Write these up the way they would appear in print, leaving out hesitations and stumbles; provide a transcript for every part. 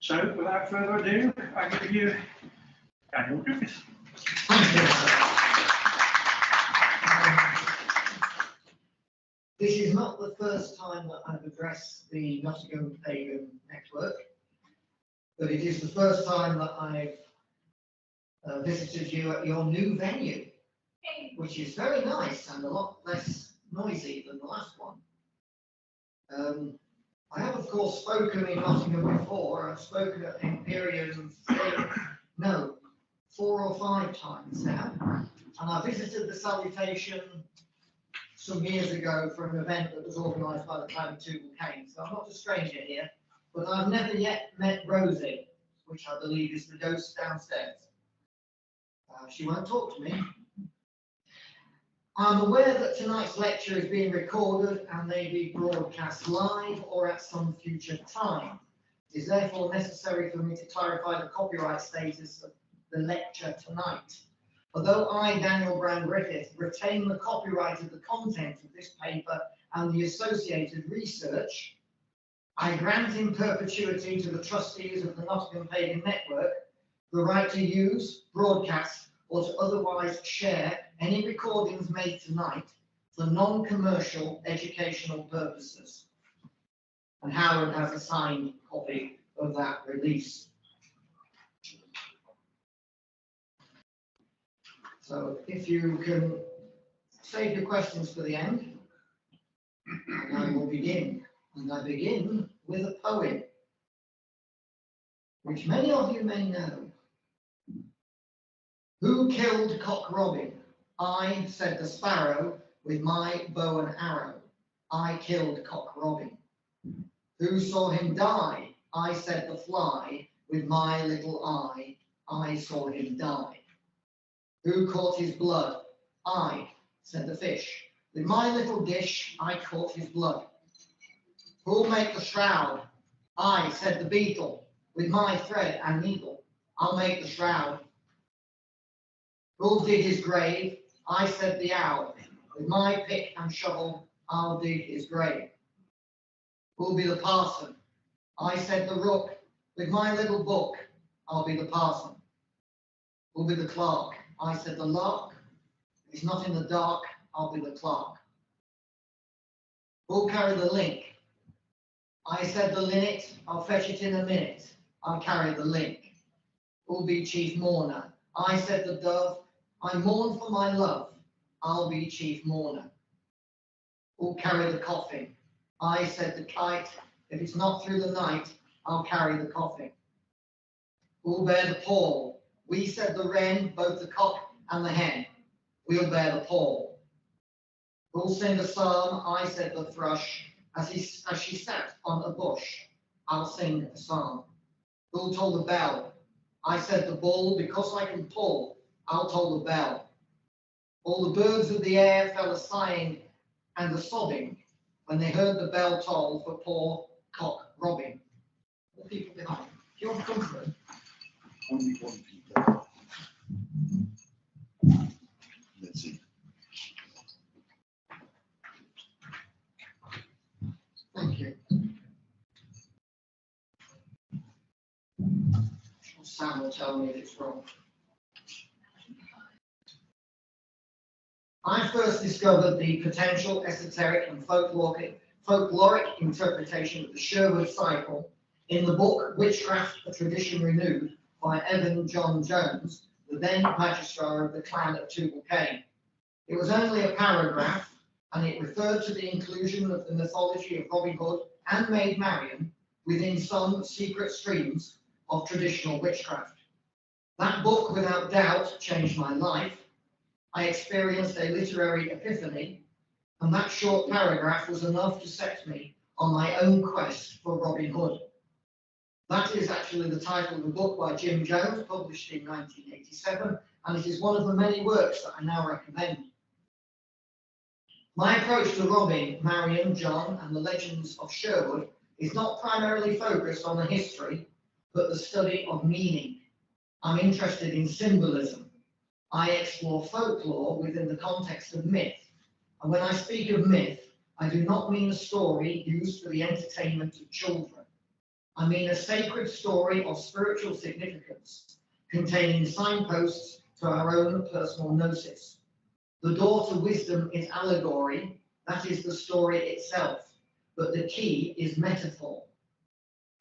So, without further ado, I give you Daniel Griffith. This is not the first time that I've addressed the Nottingham Pagan Network, but it is the first time that I've visited you at your new venue, which is very nice and a lot less noisy than the last one. I have, of course, spoken in Nottingham before. I've spoken at Imperium 4 or 5 times now, and I visited the Salutation some years ago for an event that was organised by the Clan of Tubal Cain. So I'm not a stranger here, but I've never yet met Rosie, which I believe is the ghost downstairs. She won't talk to me. I'm aware that tonight's lecture is being recorded and may be broadcast live or at some future time. It is therefore necessary for me to clarify the copyright status of the lecture tonight. Although I, Daniel Bran Griffith, retain the copyright of the content of this paper and the associated research, I grant in perpetuity to the trustees of the Nottingham Pagan Network the right to use, broadcast, or to otherwise share any recordings made tonight for non-commercial educational purposes. And Howard has a signed copy of that release. So if you can save your questions for the end, and I will begin. And I begin with a poem, which many of you may know. Who killed Cock Robin? I, said the sparrow, with my bow and arrow. I killed Cock Robin. Who saw him die? I, said the fly, with my little eye. I saw him die. Who caught his blood? I, said the fish. With my little dish, I caught his blood. Who'll make the shroud? I, said the beetle. With my thread and needle, I'll make the shroud. Who'll dig his grave? I, said the owl. With my pick and shovel, I'll dig his grave. Who'll be the parson? I, said the rook. With my little book, I'll be the parson. Who'll be the clerk? I, said the lark. If it's not in the dark, I'll be the clerk. Who'll carry the link? I, said the linnet. I'll fetch it in a minute. I'll carry the link. Who'll be chief mourner? I, said the dove. I mourn for my love. I'll be chief mourner. Who'll carry the coffin? I, said the kite. If it's not through the night, I'll carry the coffin. Who'll bear the pall? We, said the wren, both the cock and the hen. We'll bear the pall. Who'll sing a psalm? I, said the thrush. As she sat on a bush, I'll sing a psalm. Who'll toll the bell? I, said the bull. Because I can pull, I'll toll the bell. All the birds of the air fell a sighing and a sobbing when they heard the bell toll for poor Cock Robin. The people behind. Do you want to come through? Only one people. Let's see. Thank you. Sam will tell me if it's wrong. I first discovered the potential esoteric and folkloric interpretation of the Sherwood cycle in the book Witchcraft, a Tradition Renewed by Evan John Jones, the then Magistrar of the Clan of Tubal Cain. It was only a paragraph, and it referred to the inclusion of the mythology of Robin Hood and Maid Marian within some secret streams of traditional witchcraft. That book, without doubt, changed my life. I experienced a literary epiphany, and that short paragraph was enough to set me on my own quest for Robin Hood. That is actually the title of the book by Jim Jones, published in 1987, and it is one of the many works that I now recommend. My approach to Robin, Marian, John, and the legends of Sherwood is not primarily focused on the history, but the study of meaning. I'm interested in symbolism. I explore folklore within the context of myth. And when I speak of myth, I do not mean a story used for the entertainment of children. I mean a sacred story of spiritual significance, containing signposts to our own personal gnosis. The door to wisdom is allegory, that is the story itself, but the key is metaphor.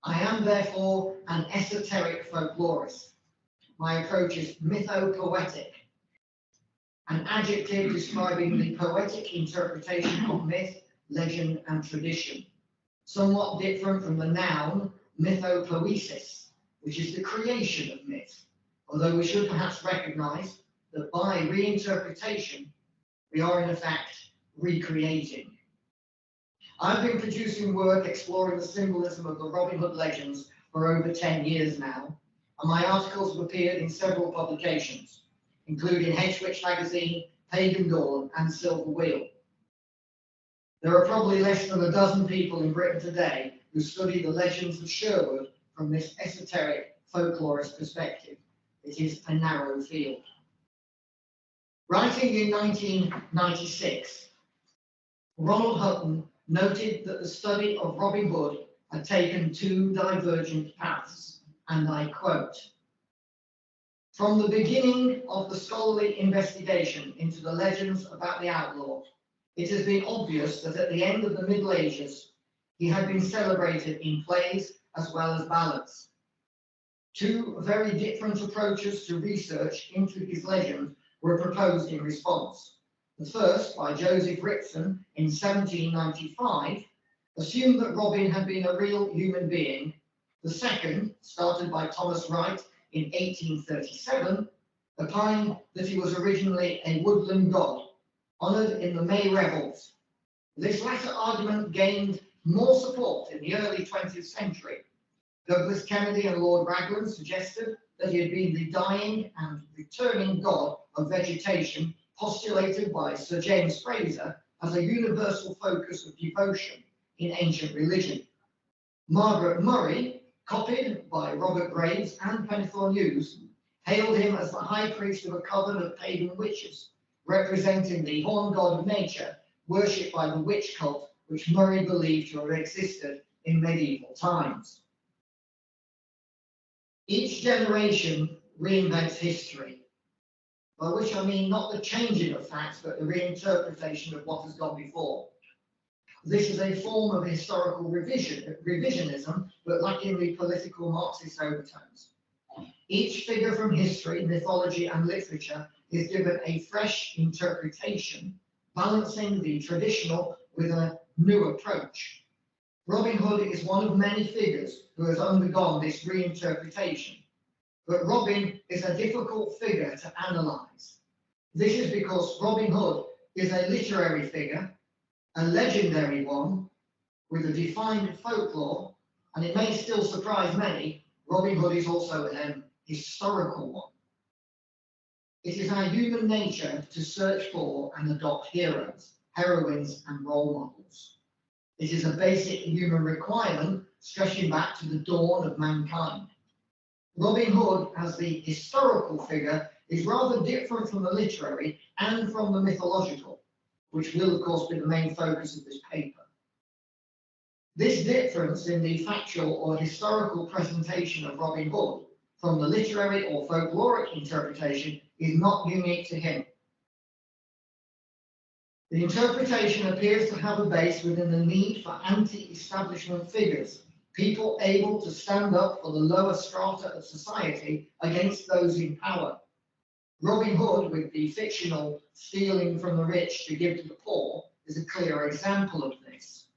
I am therefore an esoteric folklorist. My approach is mythopoetic, an adjective describing the poetic interpretation of myth, legend, and tradition, somewhat different from the noun mythopoesis, which is the creation of myth, although we should perhaps recognize that by reinterpretation, we are in effect recreating. I've been producing work exploring the symbolism of the Robin Hood legends for over 10 years now, and my articles have appeared in several publications, including Hedgewitch Magazine, Pagan Dawn, and Silver Wheel. There are probably less than a dozen people in Britain today who study the legends of Sherwood from this esoteric folklorist perspective. It is a narrow field. Writing in 1996, Ronald Hutton noted that the study of Robin Hood had taken two divergent paths, and I quote, "From the beginning of the scholarly investigation into the legends about the outlaw, it has been obvious that at the end of the Middle Ages, he had been celebrated in plays as well as ballads. Two very different approaches to research into his legend were proposed in response. The first, by Joseph Ripson in 1795, assumed that Robin had been a real human being. The second, started by Thomas Wright in 1837, opined that he was originally a woodland god, honoured in the May revels. This latter argument gained more support in the early 20th century. Douglas Kennedy and Lord Raglan suggested that he had been the dying and returning god of vegetation, postulated by Sir James Fraser as a universal focus of devotion in ancient religion. Margaret Murray, copied by Robert Graves and Pennythorn Hughes, hailed him as the high priest of a coven of pagan witches, representing the horn god of nature, worshipped by the witch cult which Murray believed to have existed in medieval times. Each generation reinvents history, by which I mean not the changing of facts, but the reinterpretation of what has gone before. This is a form of historical revisionism, but lacking the political Marxist overtones. Each figure from history, mythology, and literature is given a fresh interpretation, balancing the traditional with a new approach. Robin Hood is one of many figures who has undergone this reinterpretation, but Robin is a difficult figure to analyse. This is because Robin Hood is a literary figure, a legendary one, with a defined folklore, and it may still surprise many, Robin Hood is also an historical one. It is our human nature to search for and adopt heroes, heroines, and role models. It is a basic human requirement stretching back to the dawn of mankind. Robin Hood, as the historical figure, is rather different from the literary and from the mythological, which will, of course, be the main focus of this paper. This difference in the factual or historical presentation of Robin Hood from the literary or folkloric interpretation is not unique to him. The interpretation appears to have a base within the need for anti-establishment figures, people able to stand up for the lower strata of society against those in power. Robin Hood, with the fictional stealing from the rich to give to the poor, is a clear example of this.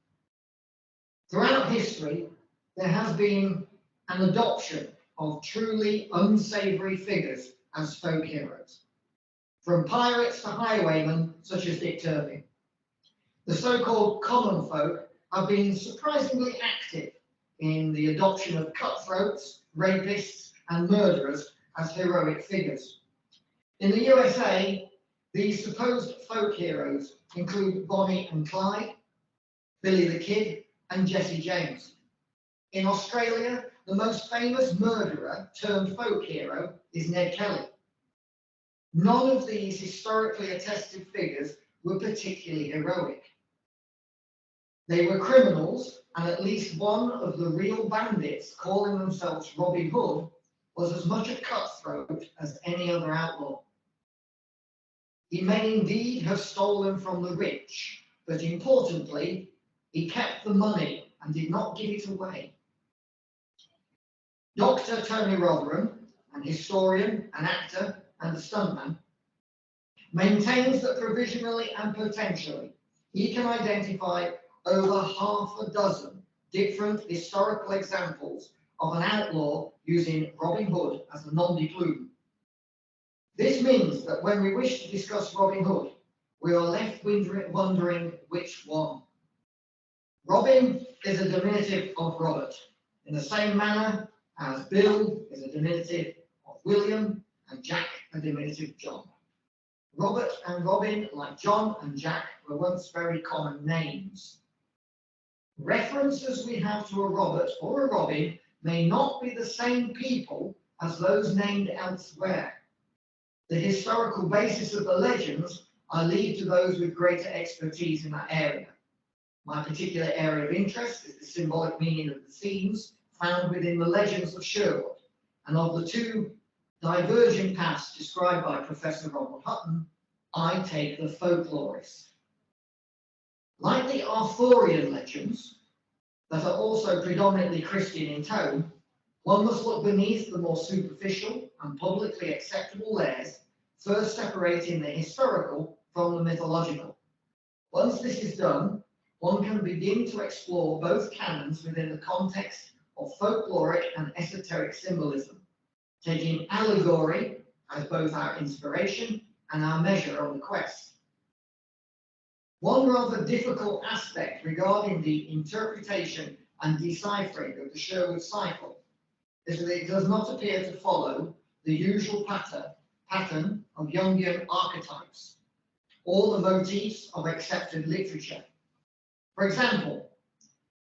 Throughout history, there has been an adoption of truly unsavoury figures as folk heroes, from pirates to highwaymen such as Dick Turpin. The so-called common folk have been surprisingly active in the adoption of cutthroats, rapists, and murderers as heroic figures. In the USA, these supposed folk heroes include Bonnie and Clyde, Billy the Kid, and Jesse James. In Australia, the most famous murderer turned folk hero is Ned Kelly. None of these historically attested figures were particularly heroic. They were criminals, and at least one of the real bandits, calling themselves Robin Hood, was as much a cutthroat as any other outlaw. He may indeed have stolen from the rich, but importantly, he kept the money and did not give it away. Dr. Tony Rotherham, an historian, an actor, and a stuntman, maintains that provisionally and potentially he can identify over half a dozen different historical examples of an outlaw using Robin Hood as a nom de plume. This means that when we wish to discuss Robin Hood, we are left wondering which one. Robin is a diminutive of Robert, in the same manner as Bill is a diminutive of William and Jack a diminutive of John. Robert and Robin, like John and Jack, were once very common names. References we have to a Robert or a Robin may not be the same people as those named elsewhere. The historical basis of the legends I leave to those with greater expertise in that area. My particular area of interest is the symbolic meaning of the themes found within the legends of Sherwood, and of the two divergent paths described by Professor Ronald Hutton, I take the folklorist. Like the Arthurian legends, that are also predominantly Christian in tone, one must look beneath the more superficial and publicly acceptable layers, first separating the historical from the mythological. Once this is done, one can begin to explore both canons within the context of folkloric and esoteric symbolism, taking allegory as both our inspiration and our measure on the quest. One rather difficult aspect regarding the interpretation and deciphering of the Sherwood cycle is that it does not appear to follow the usual pattern of Jungian archetypes, or the motifs of accepted literature. For example,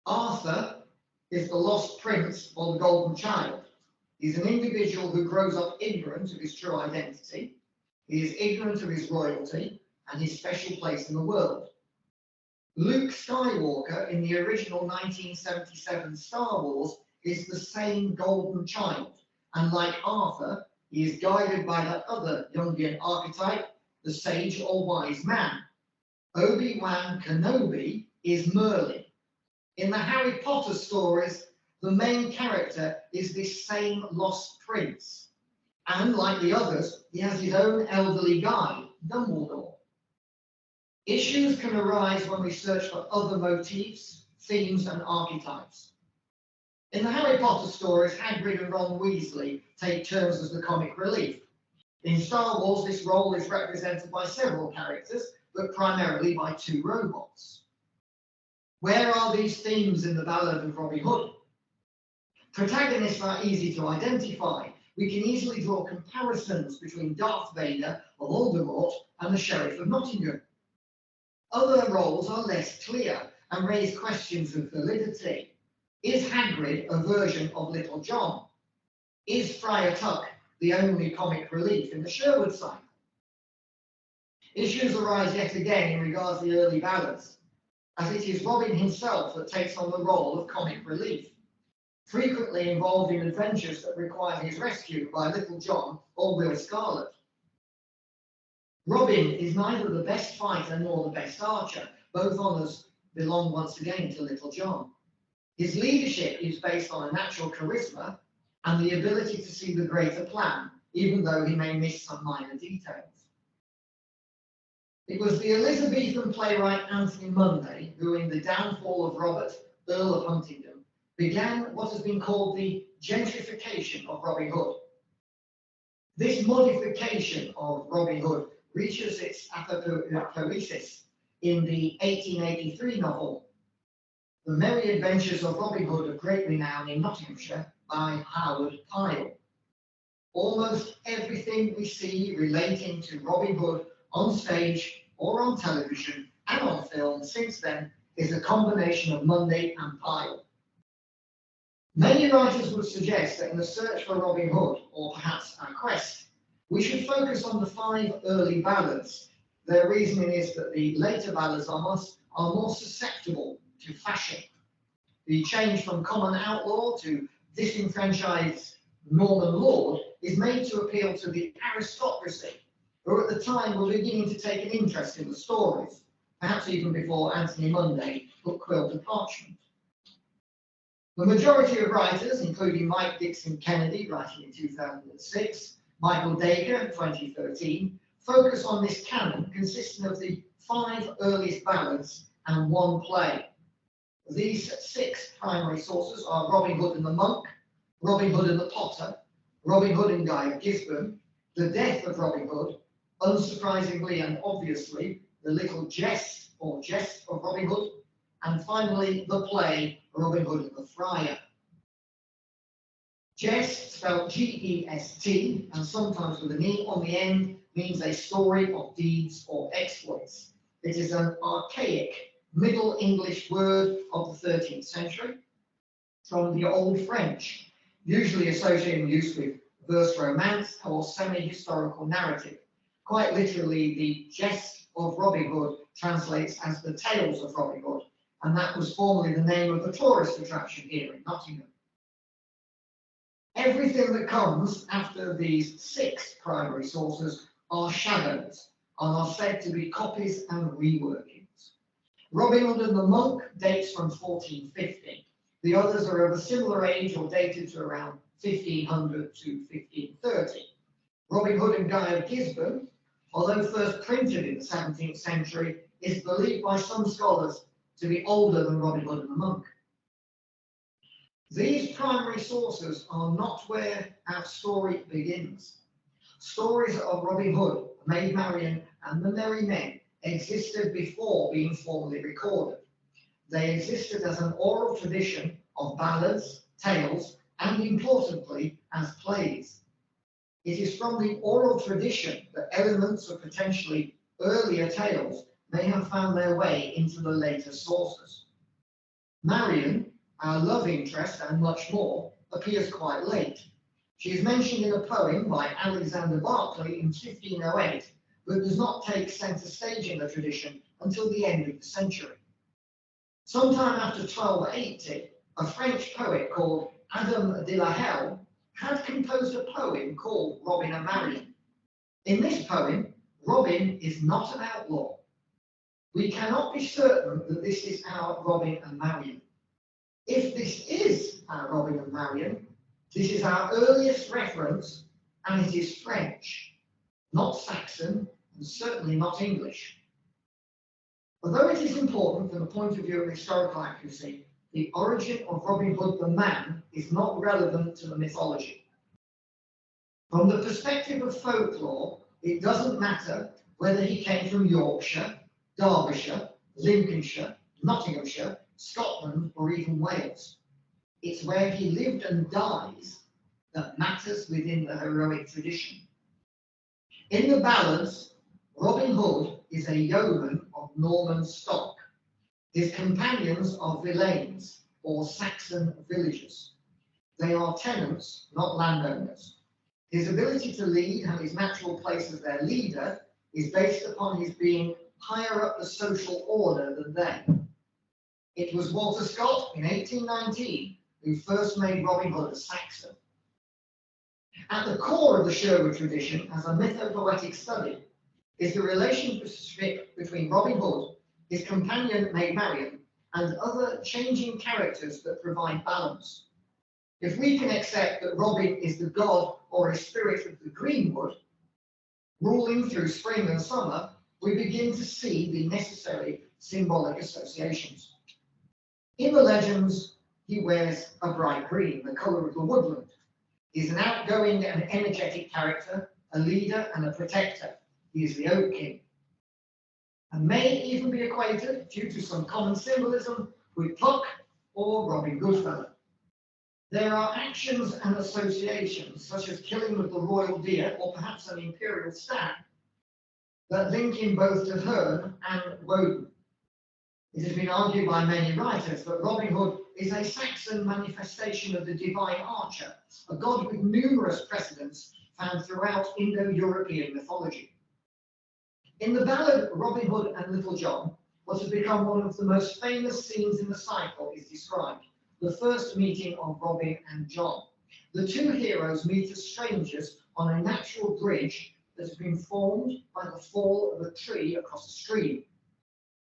Arthur is the lost prince or the golden child. He's an individual who grows up ignorant of his true identity. He is ignorant of his royalty and his special place in the world. Luke Skywalker in the original 1977 Star Wars is the same golden child, and like Arthur, he is guided by that other Jungian archetype, the sage or wise man. Obi-Wan Kenobi is Merlin. In the Harry Potter stories, the main character is this same lost prince, and like the others, he has his own elderly guide, Dumbledore. Issues can arise when we search for other motifs, themes, and archetypes. In the Harry Potter stories, Hagrid and Ron Weasley take turns as the comic relief. In Star Wars, this role is represented by several characters, but primarily by two robots. Where are these themes in the Ballad of Robin Hood? Protagonists are easy to identify. We can easily draw comparisons between Darth Vader of Voldemort and the Sheriff of Nottingham. Other roles are less clear and raise questions of validity. Is Hagrid a version of Little John? Is Friar Tuck the only comic relief in the Sherwood cycle? Issues arise yet again in regards to the early ballads, as it is Robin himself that takes on the role of comic relief, frequently involved in adventures that require his rescue by Little John or Will Scarlet. Robin is neither the best fighter nor the best archer. Both honours belong once again to Little John. His leadership is based on a natural charisma and the ability to see the greater plan, even though he may miss some minor details. It was the Elizabethan playwright Anthony Munday who, in The Downfall of Robert, Earl of Huntingdon, began what has been called the gentrification of Robin Hood. This modification of Robin Hood reaches its apotheosis in the 1883 novel, The Merry Adventures of Robin Hood of Great Renown in Nottinghamshire by Howard Pyle. Almost everything we see relating to Robin Hood on stage or on television and on film since then is a combination of Munday and Pyle. Many writers would suggest that in the search for Robin Hood, or perhaps our quest, we should focus on the 5 early ballads. Their reasoning is that the later ballads are more susceptible to fashion. The change from common outlaw to disenfranchised Norman lord is made to appeal to the aristocracy, who at the time were beginning to take an interest in the stories, perhaps even before Anthony Munday put quill to parchment. The majority of writers, including Mike Dixon Kennedy, writing in 2006, Michael Dacre, 2013, focus on this canon consisting of the 5 earliest ballads and 1 play. These 6 primary sources are Robin Hood and the Monk, Robin Hood and the Potter, Robin Hood and Guy of Gisborne, The Death of Robin Hood, unsurprisingly and obviously, The Little Jest or Jest of Robin Hood, and finally the play Robin Hood and the Friar. Jest, spelled G-E-S-T, and sometimes with an E on the end, means a story of deeds or exploits. It is an archaic Middle English word of the 13th century from the Old French, usually associated in use with verse romance or semi-historical narrative. Quite literally, the Jest of Robin Hood translates as the Tales of Robin Hood, and that was formerly the name of the tourist attraction here in Nottingham. Everything that comes after these 6 primary sources are shadows and are said to be copies and reworkings. Robin Hood and the Monk dates from 1450. The others are of a similar age or dated to around 1500 to 1530. Robin Hood and Guy of Gisborne, although first printed in the 17th century, is believed by some scholars to be older than Robin Hood and the Monk. These primary sources are not where our story begins. Stories of Robin Hood, Maid Marian, and the Merry Men existed before being formally recorded. They existed as an oral tradition of ballads, tales, and importantly, as plays. It is from the oral tradition that elements of potentially earlier tales may have found their way into the later sources. Marian, our love interest and much more, appears quite late. She is mentioned in a poem by Alexander Berkeley in 1508, but does not take centre stage in the tradition until the end of the century. Sometime after 1280, a French poet called Adam de la Helle had composed a poem called Robin and Marian. In this poem, Robin is not an outlaw. We cannot be certain that this is our Robin and Marian. If this is our Robin and Marian, this is our earliest reference, and it is French, not Saxon, and certainly not English. Although it is important from the point of view of historical accuracy, the origin of Robin Hood the man is not relevant to the mythology. From the perspective of folklore, it doesn't matter whether he came from Yorkshire, Derbyshire, Lincolnshire, Nottinghamshire, Scotland, or even Wales. It's where he lived and dies that matters within the heroic tradition. In the ballads, Robin Hood is a yeoman of Norman stock. His companions are villeins, or Saxon villagers. They are tenants, not landowners. His ability to lead and his natural place as their leader is based upon his being higher up the social order than they. It was Walter Scott in 1819 who first made Robin Hood a Saxon. At the core of the Sherwood tradition, as a mythopoetic study, is the relationship between Robin Hood, his companion Maid Marian, and other changing characters that provide balance. If we can accept that Robin is the god or a spirit of the greenwood, ruling through spring and summer, we begin to see the necessary symbolic associations. In the legends, he wears a bright green, the colour of the woodland. He's an outgoing and energetic character, a leader and a protector. He is the Oak King, and may even be equated, due to some common symbolism, with Puck or Robin Goodfellow. There are actions and associations, such as killing with the royal deer or perhaps an imperial stag, that link him both to Herne and Woden. It has been argued by many writers that Robin Hood is a Saxon manifestation of the divine archer, a god with numerous precedents found throughout Indo-European mythology. In the ballad Robin Hood and Little John, what has become one of the most famous scenes in the cycle is described, the first meeting of Robin and John. The two heroes meet as strangers on a natural bridge that has been formed by the fall of a tree across a stream.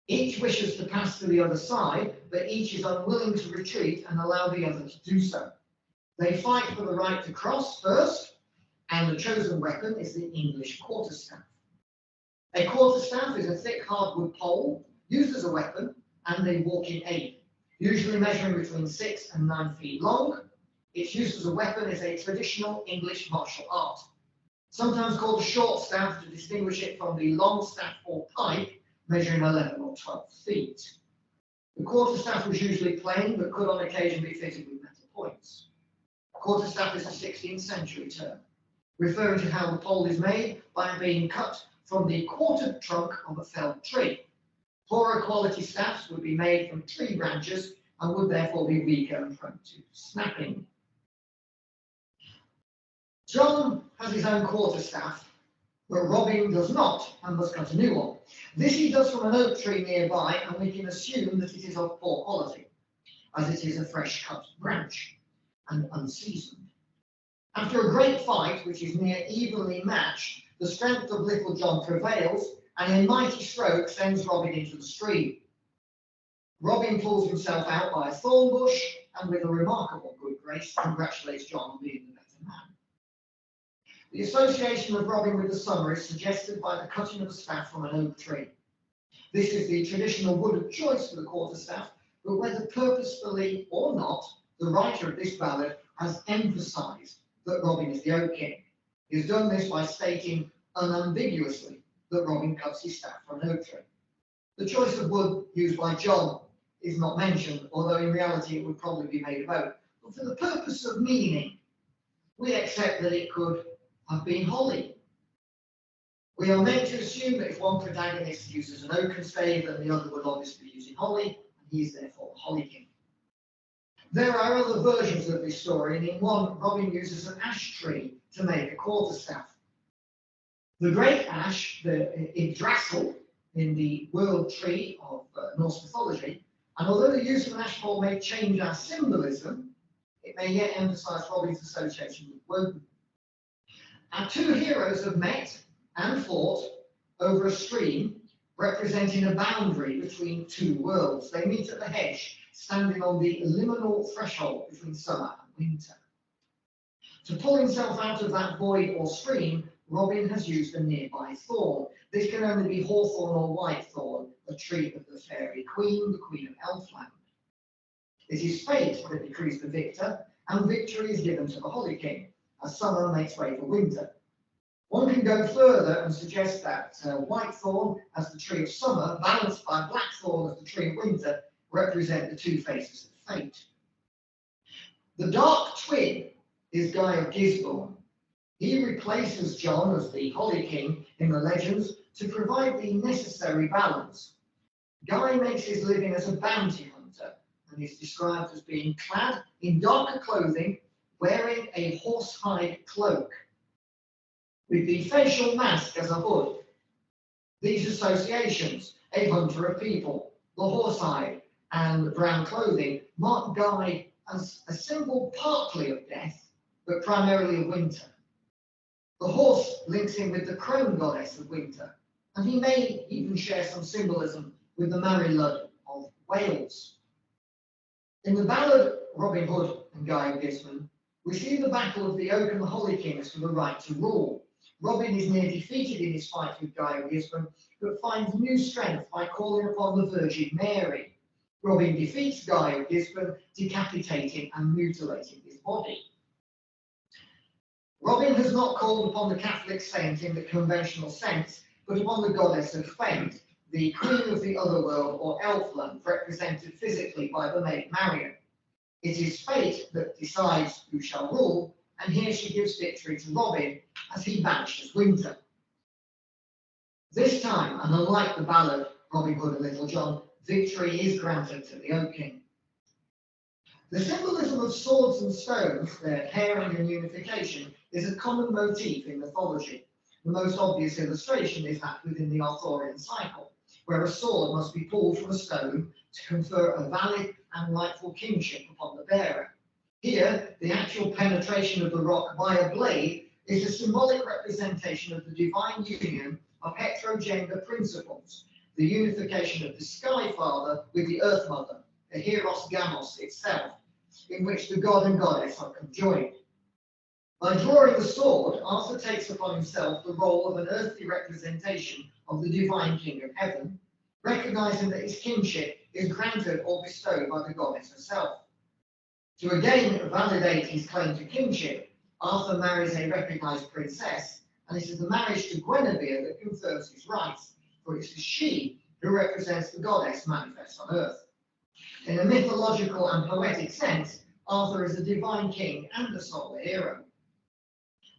Each wishes to pass to the other side, but each is unwilling to retreat and allow the other to do so. They fight for the right to cross first, and the chosen weapon is the English quarterstaff. A quarterstaff is a thick hardwood pole used as a weapon and a walking aid, usually measuring between 6 and 9 feet long. Its use as a weapon is a traditional English martial art, sometimes called a short staff to distinguish it from the long staff or pike, measuring 11 or 12 feet. The quarterstaff was usually plain, but could on occasion be fitted with metal points. Quarterstaff is a 16th century term, referring to how the pole is made by being cut from the quartered trunk of a felled tree. Poorer quality staffs would be made from tree branches and would therefore be weaker and prone to snapping. John has his own quarterstaff, but Robin does not and must cut a new one. This he does from an oak tree nearby, and we can assume that it is of poor quality, as it is a fresh cut branch and unseasoned. After a great fight, which is near evenly matched, the strength of Little John prevails, and in mighty stroke sends Robin into the stream. Robin pulls himself out by a thorn bush, and with a remarkable good grace congratulates John on being the better man. The association of Robin with the summer is suggested by the cutting of a staff from an oak tree. This is the traditional wood of choice for the quarterstaff, but whether purposefully or not, the writer of this ballad has emphasised that Robin is the Oak King. He has done this by stating unambiguously that Robin cuts his staff from an oak tree. The choice of wood used by John is not mentioned, although in reality it would probably be made of oak. But for the purpose of meaning, we accept that it could have been holly. We are meant to assume that if one protagonist uses an oaken stave, then the other would obviously be using holly, and he is therefore the Holly King. There are other versions of this story, and in one, Robin uses an ash tree to make a quarterstaff. The great ash, the Yggdrasil, in the world tree of Norse mythology, and although the use of an ash pole may change our symbolism, it may yet emphasise Robin's association with Woden. Our two heroes have met and fought over a stream representing a boundary between two worlds. They meet at the hedge, standing on the liminal threshold between summer and winter. To pull himself out of that void or stream, Robin has used a nearby thorn. This can only be hawthorn or whitethorn, a tree of the fairy queen, the queen of Elfland. It is fate that decrees the victor, and victory is given to the Holly King, as summer makes way for winter. One can go further and suggest that whitethorn as the tree of summer, balanced by blackthorn as the tree of winter, represent the two faces of fate. The dark twin is Guy of Gisborne. He replaces John as the Holly King in the legends to provide the necessary balance. Guy makes his living as a bounty hunter and is described as being clad in darker clothing, wearing a horsehide cloak, with the facial mask as a hood. These associations, a hunter of people, the horsehide, and brown clothing, mark Guy as a symbol partly of death, but primarily of winter. The horse links him with the crone goddess of winter, and he may even share some symbolism with the Marilud of Wales. In the ballad Robin Hood and Guy of Gisborne, we see the battle of the Oak and the Holly Kings for the right to rule. Robin is near defeated in his fight with Guy of Gisborne, but finds new strength by calling upon the Virgin Mary. Robin defeats Guy of Gisborne, decapitating and mutilating his body. Robin has not called upon the Catholic saint in the conventional sense, but upon the goddess of fate, the queen of the otherworld or Elfland, represented physically by the maid Marian. It is fate that decides who shall rule, and here she gives victory to Robin as he banishes winter. This time, and unlike the ballad Robin Hood and Little John, victory is granted to the Oak King. The symbolism of swords and stones, their pairing and unification, is a common motif in mythology. The most obvious illustration is that within the Arthurian cycle, where a sword must be pulled from a stone to confer a valid and rightful kingship upon the bearer. Here, the actual penetration of the rock by a blade is a symbolic representation of the divine union of heterogender principles, the unification of the Sky Father with the Earth Mother, the Hieros Gamos itself, in which the god and goddess are conjoined. By drawing the sword, Arthur takes upon himself the role of an earthly representation of the divine King of Heaven, recognizing that his kingship is granted or bestowed by the goddess herself. To again validate his claim to kingship, Arthur marries a recognized princess, and it is the marriage to Guinevere that confers his rights, for it is she who represents the goddess manifest on earth. In a mythological and poetic sense, Arthur is a divine king and a solar hero.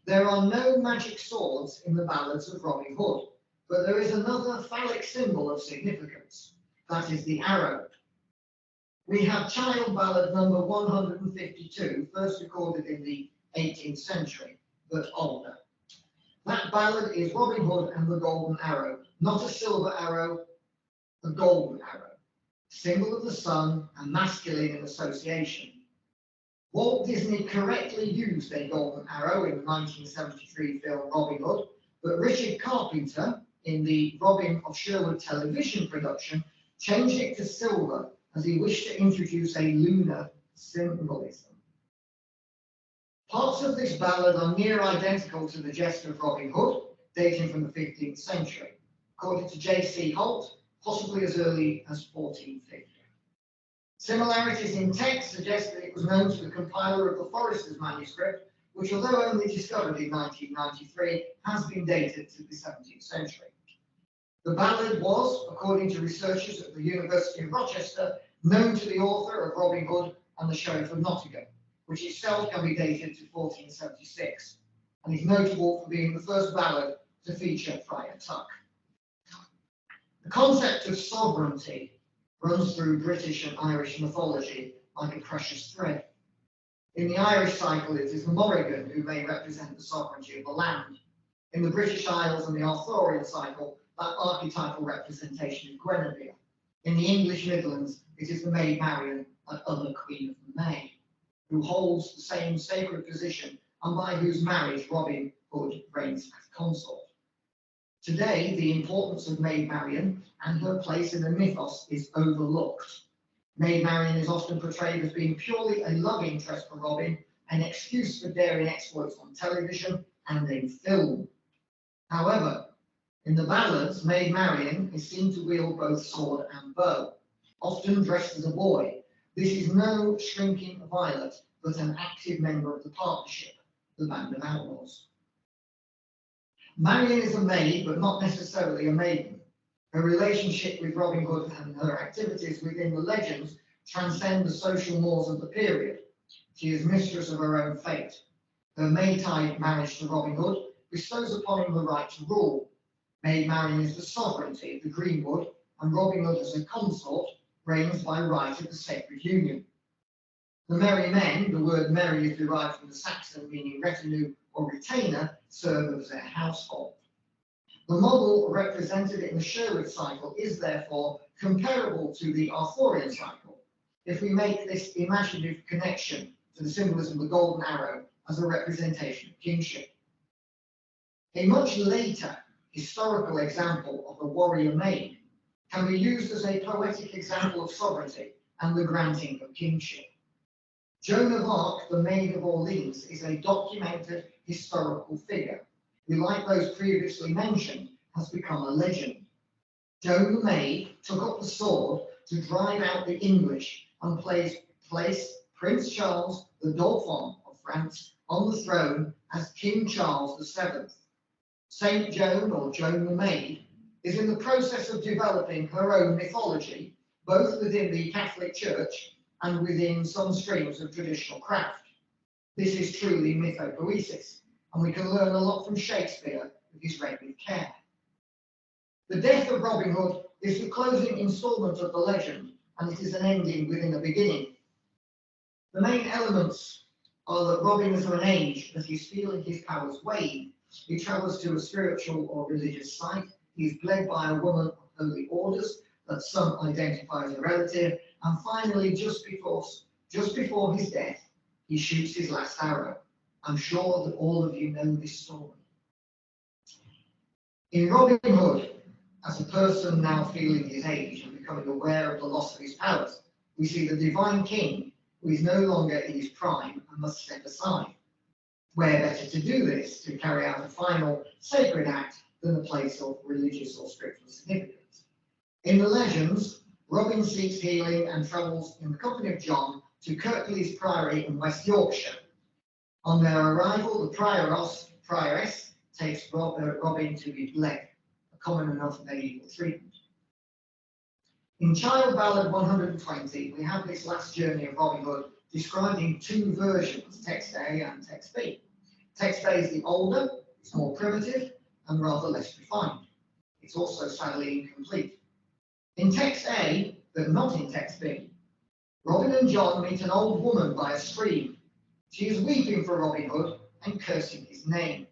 There are no magic swords in the ballads of Robin Hood, but there is another phallic symbol of significance. That is the arrow. We have child ballad number 152, first recorded in the 18th century, but older. That ballad is Robin Hood and the golden arrow, not a silver arrow, a golden arrow, symbol of the sun and masculine in association. Walt Disney correctly used a golden arrow in the 1973 film Robin Hood, but Richard Carpenter, in the Robin of Sherwood television production, changed it to silver as he wished to introduce a lunar symbolism. Parts of this ballad are near identical to the Jest of Robin Hood, dating from the 15th century, according to J.C. Holt, possibly as early as 1450. Similarities in text suggest that it was known to the compiler of the Forester's manuscript, which, although only discovered in 1993, has been dated to the 17th century. The ballad was, according to researchers at the University of Rochester, known to the author of Robin Hood and the Sheriff of Nottingham, which itself can be dated to 1476, and is notable for being the first ballad to feature Friar Tuck. The concept of sovereignty runs through British and Irish mythology like a precious thread. In the Irish cycle, it is the Morrigan who may represent the sovereignty of the land. In the British Isles and the Arthurian cycle, that archetypal representation is Guinevere. In the English Midlands, it is the Maid Marian and other Queen of the May, who holds the same sacred position and by whose marriage Robin Hood reigns as consort. Today, the importance of Maid Marian and her place in the mythos is overlooked. Maid Marian is often portrayed as being purely a love interest for Robin, an excuse for daring exploits on television and in film. However, in the ballads, Maid Marian is seen to wield both sword and bow, often dressed as a boy. This is no shrinking violet, but an active member of the partnership, the band of outlaws. Marian is a maid, but not necessarily a maiden. Her relationship with Robin Hood and her activities within the legends transcend the social mores of the period. She is mistress of her own fate. Her Maytide marriage to Robin Hood bestows upon him the right to rule. Maid Marian is the sovereignty of the greenwood, and Robin Hood as a consort reigns by right of the sacred union. The merry men, the word merry is derived from the Saxon meaning retinue or retainer, serve as their household. The model represented in the Sherwood cycle is therefore comparable to the Arthurian cycle, if we make this imaginative connection to the symbolism of the golden arrow as a representation of kingship. A much later historical example of the warrior maid can be used as a poetic example of sovereignty and the granting of kingship. Joan of Arc, the Maid of Orleans, is a documented historical figure who, like those previously mentioned, has become a legend. Joan the Maid took up the sword to drive out the English and place Prince Charles the Dauphin of France on the throne as King Charles VII. Saint Joan, or Joan the Maid, is in the process of developing her own mythology, both within the Catholic Church and within some streams of traditional craft. This is truly mythopoesis, and we can learn a lot from Shakespeare if he's read with care. The death of Robin Hood is the closing instalment of the legend, and it is an ending within a beginning. The main elements are that Robin is of an age that he's feeling his powers wane. He travels to a spiritual or religious site. He is bled by a woman of holy orders that some identify as a relative, and finally, just before his death, he shoots his last arrow. I'm sure that all of you know this story. In Robin Hood, as a person now feeling his age and becoming aware of the loss of his powers, we see the divine king who is no longer in his prime and must step aside. Where better to do this, to carry out a final sacred act, than a place of religious or spiritual significance. In the legends, Robin seeks healing and travels in the company of John to Kirklees Priory in West Yorkshire. On their arrival, the prioress takes Robin to be bled, a common enough medieval treatment. In Child Ballad 120, we have this last journey of Robin Hood described in two versions, text A and text B. Text A is the older, it's more primitive, and rather less refined. It's also sadly incomplete. In text A, but not in text B, Robin and John meet an old woman by a stream. She is weeping for Robin Hood and cursing his name.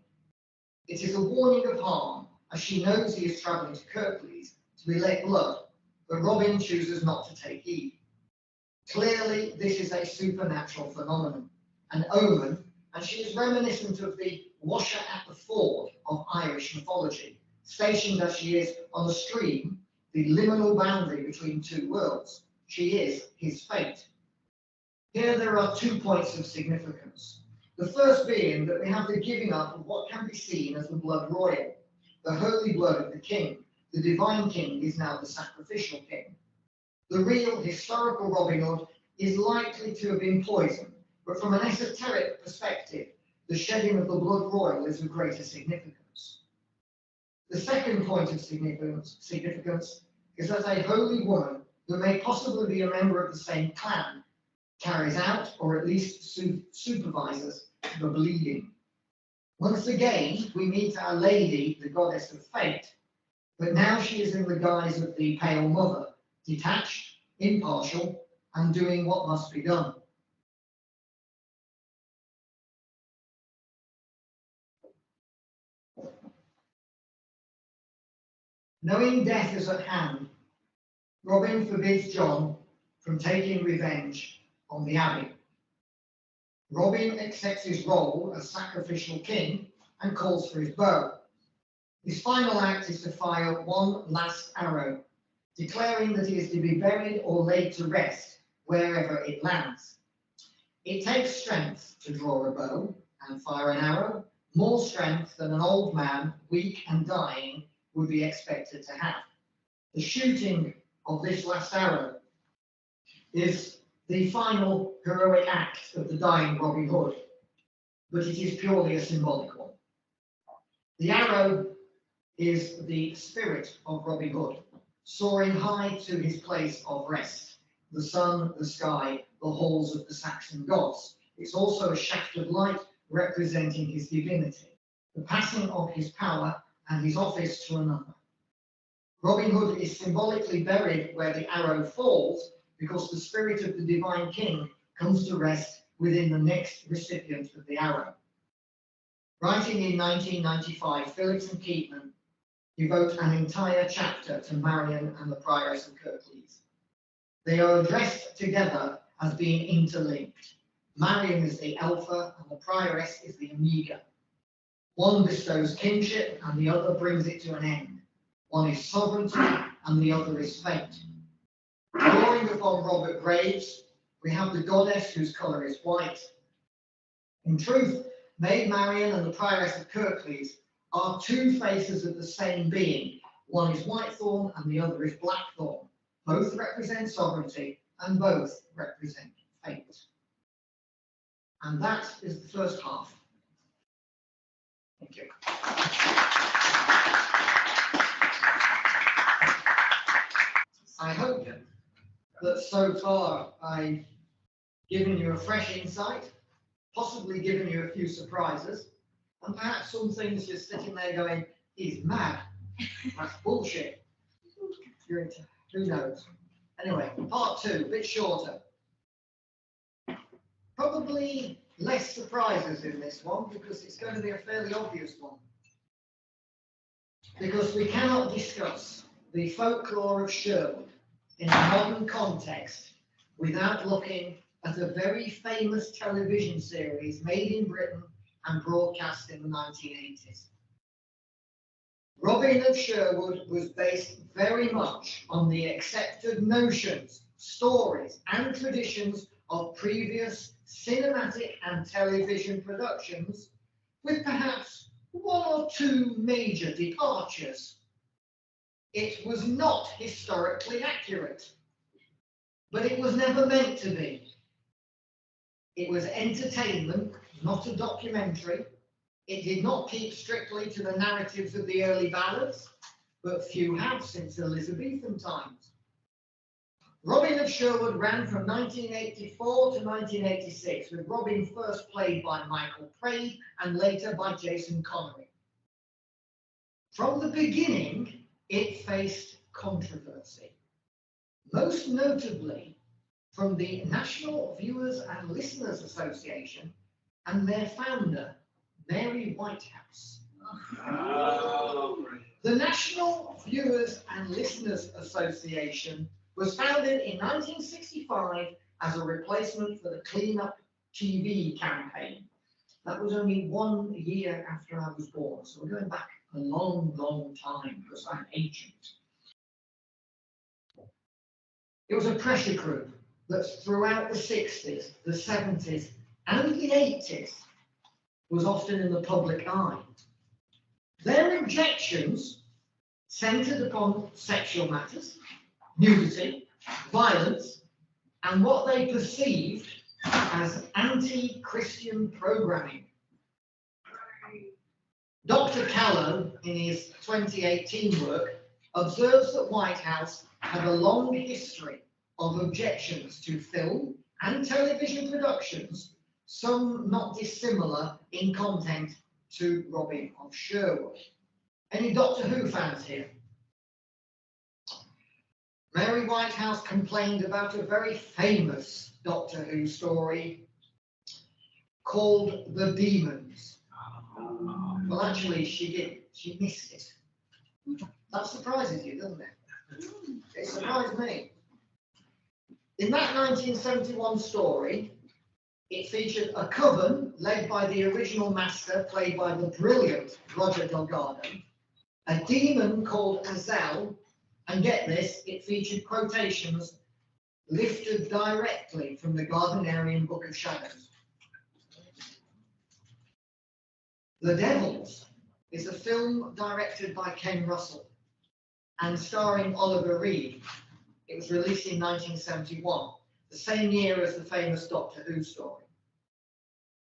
It is a warning of harm, as she knows he is travelling to Kirklees to be let blood, but Robin chooses not to take heed. Clearly, this is a supernatural phenomenon, an omen, and she is reminiscent of the washer at the ford of Irish mythology, stationed as she is on the stream, the liminal boundary between two worlds. She is his fate. Here there are 2 points of significance. The first being that we have the giving up of what can be seen as the blood royal, the holy blood of the king. The divine king is now the sacrificial king. The real historical Robin Hood is likely to have been poisoned, but from an esoteric perspective, the shedding of the blood royal is of greater significance. The second point of significance is that a holy woman, who may possibly be a member of the same clan, carries out, or at least supervises, the bleeding. Once again, we meet Our Lady, the goddess of fate, but now she is in the guise of the Pale Mother, detached, impartial, and doing what must be done. Knowing death is at hand, Robin forbids John from taking revenge on the Abbey. Robin accepts his role as sacrificial king and calls for his bow. His final act is to fire one last arrow, declaring that he is to be buried or laid to rest wherever it lands. It takes strength to draw a bow and fire an arrow, more strength than an old man, weak and dying, would be expected to have. The shooting of this last arrow is the final heroic act of the dying Robin Hood, but it is purely a symbolic one. The arrow is the spirit of Robin Hood, soaring high to his place of rest, the sun, the sky, the halls of the Saxon gods. It's also a shaft of light representing his divinity, the passing of his power and his office to another. Robin Hood is symbolically buried where the arrow falls because the spirit of the divine king comes to rest within the next recipient of the arrow. Writing in 1995, Phillips and Keatman devote an entire chapter to Marion and the prioress of Kirklees. They are addressed together as being interlinked. Marion is the alpha and the prioress is the omega. One bestows kingship and the other brings it to an end. One is sovereignty and the other is fate. Drawing upon Robert Graves, we have the goddess whose colour is white. In truth, Maid Marian and the prioress of Kirklees are two faces of the same being. One is Whitethorn and the other is Blackthorn. Both represent sovereignty and both represent fate. And that is the first half. Thank you. I hope that so far I've given you a fresh insight, possibly given you a few surprises, and perhaps some things you're sitting there going, he's mad, that's bullshit. Who knows? Anyway, part two, a bit shorter. Probably less surprises in this one because it's going to be a fairly obvious one. Because we cannot discuss the folklore of Sherwood in a modern context without looking at a very famous television series made in Britain and broadcast in the 1980s. Robin of Sherwood was based very much on the accepted notions, stories, and traditions of previous cinematic and television productions, with perhaps one or two major departures. It was not historically accurate, but it was never meant to be. It was entertainment, not a documentary. It did not keep strictly to the narratives of the early ballads, but few have since Elizabethan times. Robin of Sherwood ran from 1984 to 1986, with Robin first played by Michael Praed and later by Jason Connery. From the beginning, it faced controversy, most notably from the National Viewers and Listeners Association and their founder, Mary Whitehouse. The National Viewers and Listeners Association was founded in 1965 as a replacement for the Clean Up TV campaign. That was only 1 year after I was born, so we're going back a long, long time because I'm ancient. It was a pressure group that throughout the 60s, the 70s, and the 80s was often in the public eye. Their objections centered upon sexual matters, nudity, violence, and what they perceived as anti-Christian programming. Dr. Callow, in his 2018 work, observes that Whitehouse had a long history of objections to film and television productions, some not dissimilar in content to Robin of Sherwood. Any Doctor Who fans here? Mary Whitehouse complained about a very famous Doctor Who story called The Demons. Well, actually, she did. She missed it. That surprises you, doesn't it? It surprised me. In that 1971 story, it featured a coven led by the original master, played by the brilliant Roger Delgado, a demon called Azel, and get this, it featured quotations lifted directly from the Gardnerian Book of Shadows. The Devils is a film directed by Ken Russell and starring Oliver Reed. It was released in 1971, the same year as the famous Doctor Who story.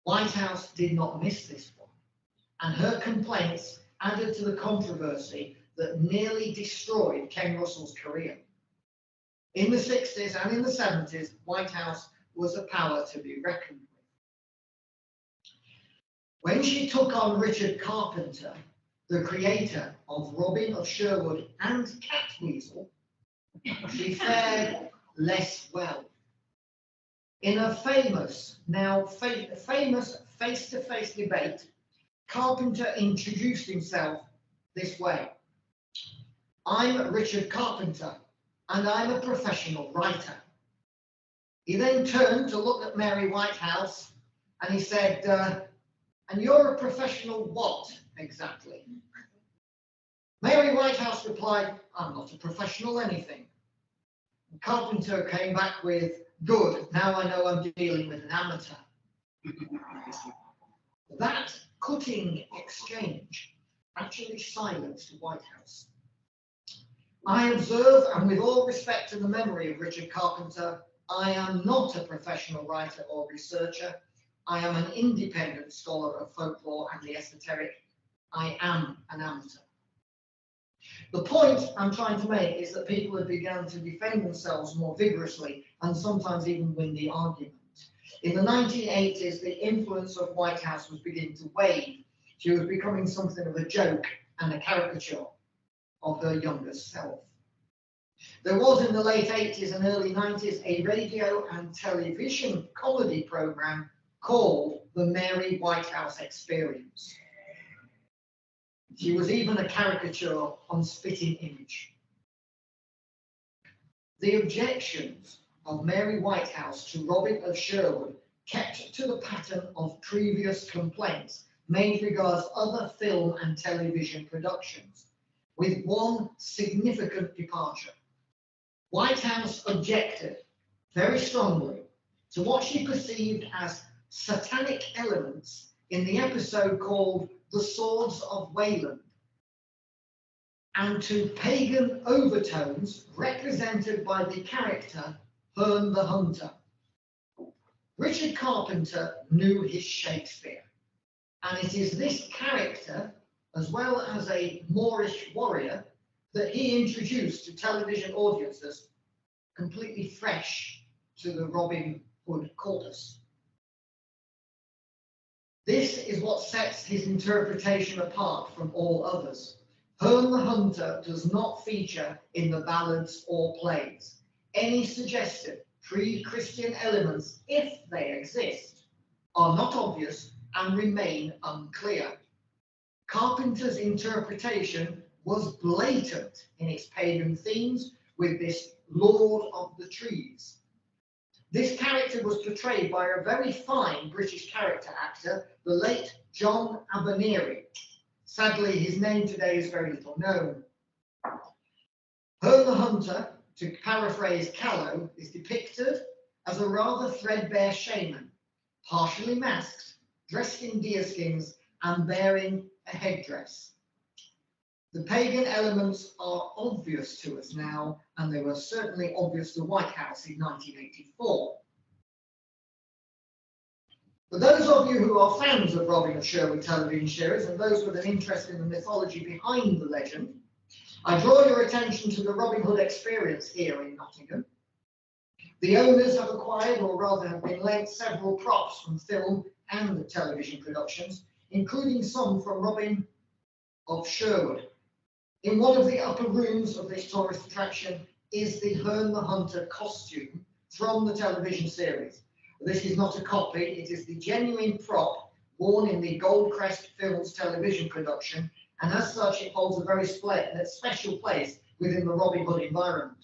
Whitehouse did not miss this one, and her complaints added to the controversy that nearly destroyed Ken Russell's career. In the 60s and in the 70s, Whitehouse was a power to be reckoned with. When she took on Richard Carpenter, the creator of Robin of Sherwood and Catweasel, she fared less well. In a famous face-to-face debate, Carpenter introduced himself this way: "I'm Richard Carpenter, and I'm a professional writer." He then turned to look at Mary Whitehouse, and he said, "And you're a professional what, exactly?" Mary Whitehouse replied, "I'm not a professional anything." And Carpenter came back with, "Good, now I know I'm dealing with an amateur." That cutting exchange actually silenced Whitehouse. I observe, and with all respect to the memory of Richard Carpenter, I am not a professional writer or researcher. I am an independent scholar of folklore and the esoteric. I am an amateur. The point I'm trying to make is that people have begun to defend themselves more vigorously and sometimes even win the argument. In the 1980s, the influence of Whitehouse was beginning to wane. She was becoming something of a joke and a caricature of her younger self. There was in the late 80s and early 90s a radio and television comedy program called The Mary Whitehouse Experience. She was even a caricature on Spitting Image. The objections of Mary Whitehouse to Robin of Sherwood kept to the pattern of previous complaints made regards other film and television productions, with one significant departure. Whitehouse objected very strongly to what she perceived as satanic elements in the episode called The Swords of Wayland, and to pagan overtones represented by the character Herne the Hunter. Richard Carpenter knew his Shakespeare, and it is this character, as well as a Moorish warrior, that he introduced to television audiences completely fresh to the Robin Hood corpus. This is what sets his interpretation apart from all others. Herne the Hunter does not feature in the ballads or plays. Any suggested pre-Christian elements, if they exist, are not obvious and remain unclear. Carpenter's interpretation was blatant in its pagan themes with this Lord of the Trees. This character was portrayed by a very fine British character actor, the late John Abernethy. Sadly, his name today is very little known. Herne the Hunter, to paraphrase Callow, is depicted as a rather threadbare shaman, partially masked, dressed in deerskins, and bearing a headdress. The pagan elements are obvious to us now, and they were certainly obvious to Whitehouse in 1984. For those of you who are fans of Robin of Sherwood television series and those with an interest in the mythology behind the legend, I draw your attention to the Robin Hood experience here in Nottingham. The owners have acquired, or rather have been lent, several props from film and television productions, including some from Robin of Sherwood. In one of the upper rooms of this tourist attraction is the Herne the Hunter costume from the television series. This is not a copy, it is the genuine prop worn in the Goldcrest Films television production, and as such it holds a very special place within the Robin Hood environment.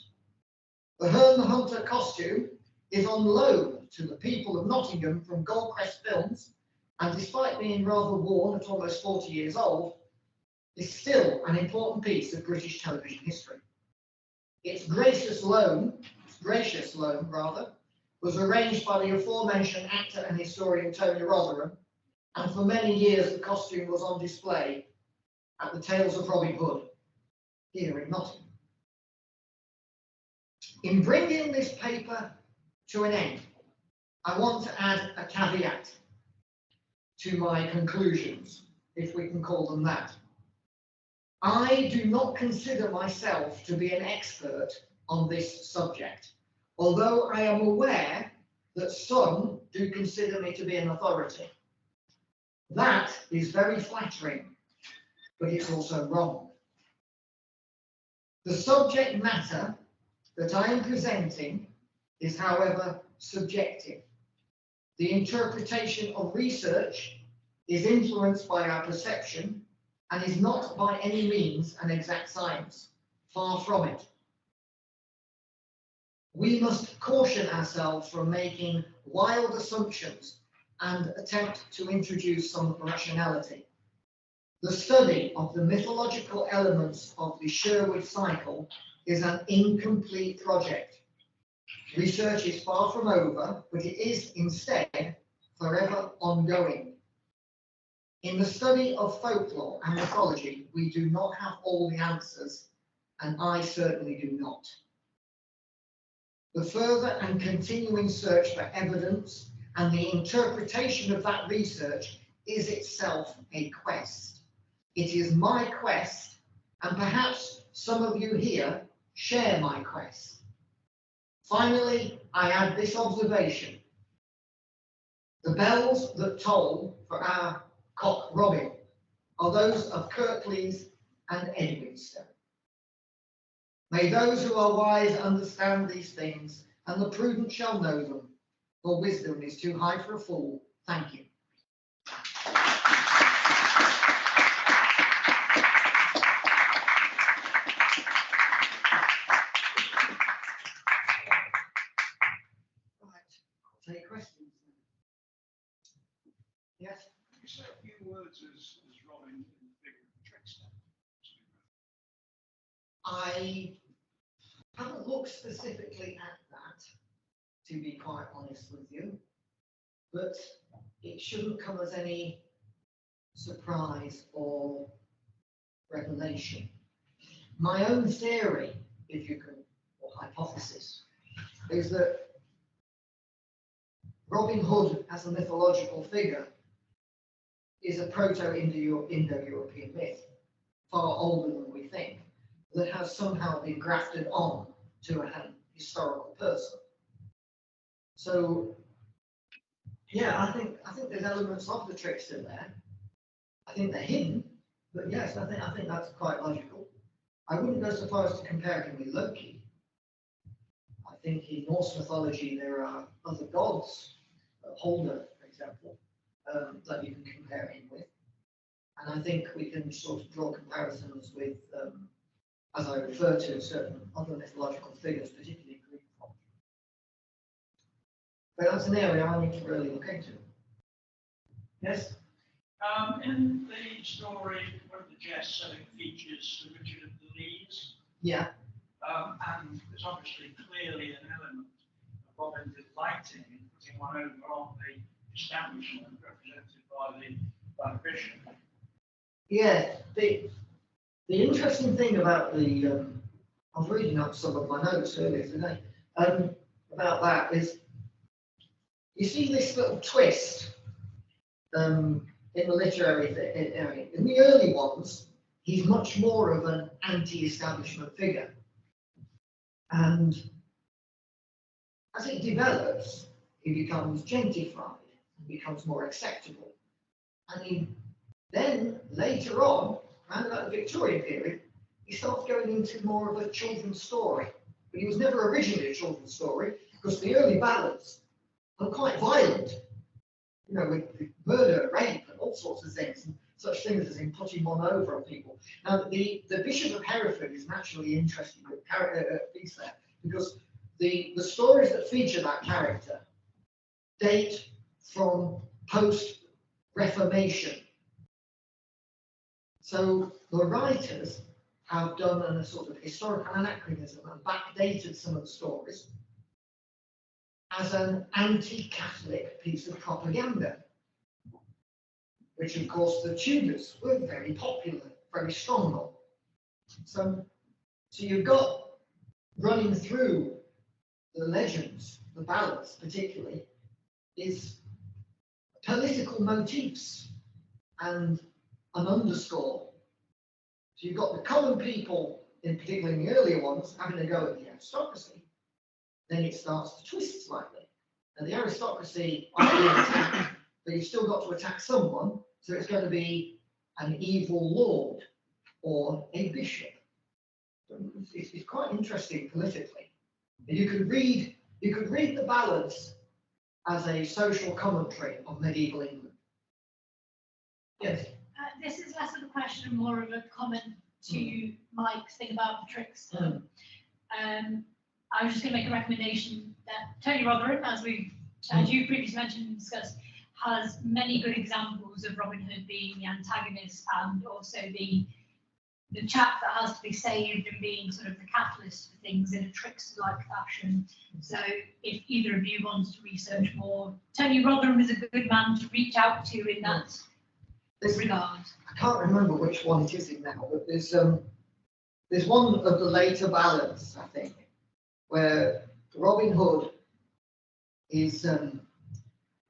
The Herne the Hunter costume is on loan to the people of Nottingham from Goldcrest Films, and despite being rather worn at almost 40 years old, is still an important piece of British television history. Its gracious loan was arranged by the aforementioned actor and historian Tony Rotherham, and for many years the costume was on display at the Tales of Robin Hood here in Nottingham. In bringing this paper to an end, I want to add a caveat to my conclusions, if we can call them that. I do not consider myself to be an expert on this subject, although I am aware that some do consider me to be an authority. That is very flattering, but it's also wrong. The subject matter that I am presenting is, however, subjective. The interpretation of research is influenced by our perception and is not by any means an exact science. Far from it. We must caution ourselves from making wild assumptions and attempt to introduce some rationality. The study of the mythological elements of the Sherwood cycle is an incomplete project. Research is far from over, but it is instead forever ongoing. In the study of folklore and mythology, we do not have all the answers, and I certainly do not. The further and continuing search for evidence and the interpretation of that research is itself a quest. It is my quest, and perhaps some of you here share my quest. Finally, I add this observation. The bells that toll for our Cock Robin are those of Kirklees and Edwinstowe. May those who are wise understand these things, and the prudent shall know them, for wisdom is too high for a fool. Thank you. Robin in the figure of the trickster? I haven't looked specifically at that, to be quite honest with you, but it shouldn't come as any surprise or revelation. My own theory, if you can, or hypothesis, is that Robin Hood as a mythological figure is a Proto-Indo-European myth, far older than we think, that has somehow been grafted on to a historical person. So, yeah, I think there's elements of the trickster there. I think they're hidden, but yes, I think that's quite logical. I wouldn't go so far as to compare him with Loki. I think in Norse mythology there are other gods, Holder, for example, that you can compare him with. And I think we can sort of draw comparisons with, as I refer to, certain other mythological figures, particularly Greek mythology. But that's an area I need to really look into. Yes? In the story, one of the jest-selling features Richard of the Lees. Yeah. And there's obviously clearly an element of Robin delighting in putting one over on the establishment represented by the bishop. Yeah. The interesting thing about the, I was reading up some of my notes earlier today, about that is, you see this little twist in the literary area. In the early ones, he's much more of an anti-establishment figure. And as it develops, he becomes gentified and becomes more acceptable. And then later on, around about the Victorian period, he starts going into more of a children's story. But he was never originally a children's story, because the early ballads are quite violent, you know, with murder, rape, and all sorts of things, and such things as in putting one over on people. Now, the Bishop of Hereford is naturally interesting piece there, because the stories that feature that character date from post-Reformation. So the writers have done a sort of historical anachronism and backdated some of the stories as an anti-Catholic piece of propaganda, which of course the Tudors were very popular, very strong on. So you've got running through the legends, the ballads particularly, is political motifs and an underscore. So you've got the common people, in particular in the earlier ones, having a go at the aristocracy. Then it starts to twist slightly. And the aristocracy are being attacked, but you've still got to attack someone, so it's going to be an evil lord or a bishop. It's quite interesting politically. And you could read the ballads as a social commentary on medieval England. Yes. This is less of a question, more of a comment to Mike's thing about the tricks. I was just going to make a recommendation that Tony Rotherham, as you previously mentioned and discussed, has many good examples of Robin Hood being the antagonist and also the chap that has to be saved and being sort of the catalyst for things in a trickster-like fashion. So if either of you wants to research more, Tony Rotherham is a good man to reach out to in that regard. I can't remember which one it is in now, but there's one of the later ballads, I think, where Robin Hood is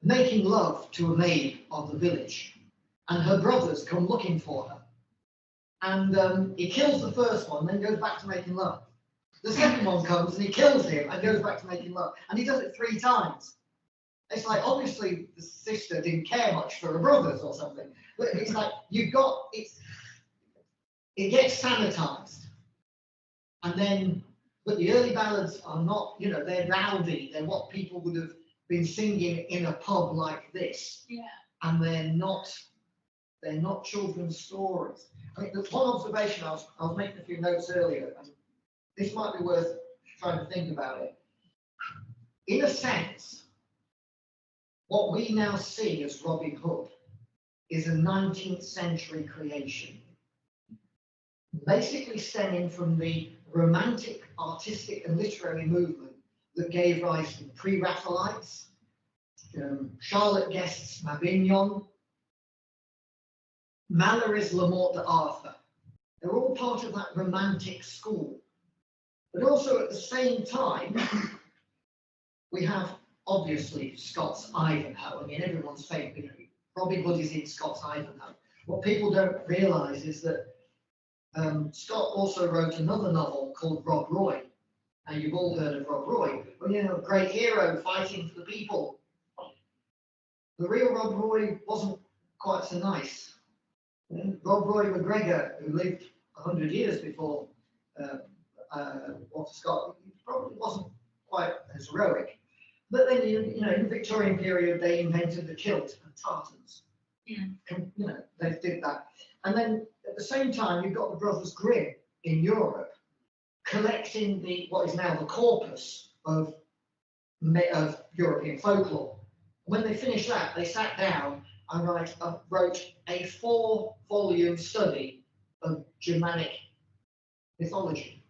making love to a maid of the village, and her brothers come looking for her. And he kills the first one, then goes back to making love. The second one comes and he kills him and goes back to making love. And he does it 3 times. It's like, obviously the sister didn't care much for her brothers or something. But it's like, it gets sanitized. And then, but the early ballads are not, you know, they're rowdy. They're what people would have been singing in a pub like this. Yeah. And they're not children's stories. I mean, there's one observation, I was making a few notes earlier, and this might be worth trying to think about it. In a sense, what we now see as Robin Hood is a 19th century creation, basically stemming from the romantic, artistic and literary movement that gave rise to the Pre-Raphaelites, Charlotte Guest's Mabignon, Mallory's La Morte d'Arthur. They're all part of that romantic school. But also at the same time, we have obviously Scott's Ivanhoe. I mean, everyone's favourite, Robin Hood is in Scott's Ivanhoe. What people don't realise is that Scott also wrote another novel called Rob Roy. And you've all heard of Rob Roy. Well, you know, a great hero fighting for the people. The real Rob Roy wasn't quite so nice. Rob Roy McGregor, who lived 100 years before Walter Scott, he probably wasn't quite as heroic. But then, you know, in the Victorian period, they invented the kilt and tartans. Yeah. You know, they did that. And then at the same time, you've got the Brothers Grimm in Europe collecting what is now the corpus of European folklore. When they finished that, they sat down and wrote a 4-volume study of Germanic mythology.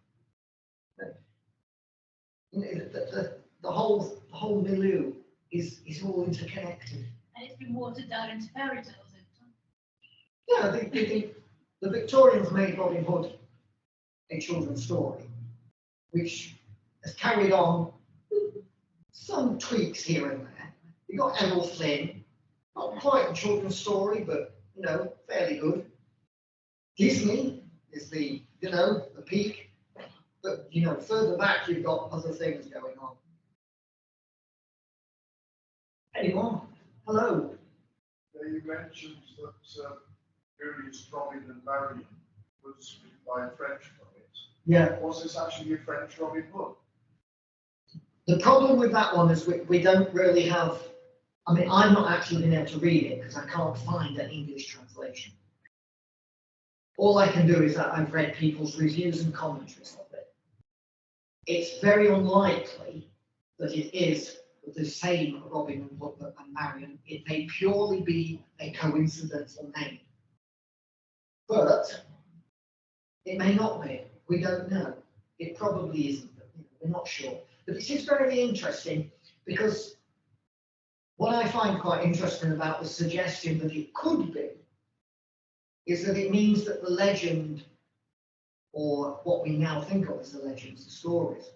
The whole milieu is all interconnected. And it's been watered down into fairy tales over time. Yeah, the Victorians made Robin Hood a children's story, which has carried on some tweaks here and there. You got Errol Flynn, not quite a children's story, but you know, fairly good. Disney is the peak, but you know, further back you've got other things going on. Anyone? Hello. You mentioned that earliest Robin and Marion was written by a French poet. Yeah. Was this actually a French Robin Hood? The problem with that one is we don't really have. I mean, I've not actually been able to read it because I can't find an English translation. All I can do is that I've read people's reviews and commentaries of it. It's very unlikely that it is the same Robin and Marion. It may purely be a coincidental name. But it may not be. We don't know. It probably isn't. But, we're not sure. But it is very interesting because what I find quite interesting about the suggestion that it could be is that it means that the legend, or what we now think of as the legends, the stories,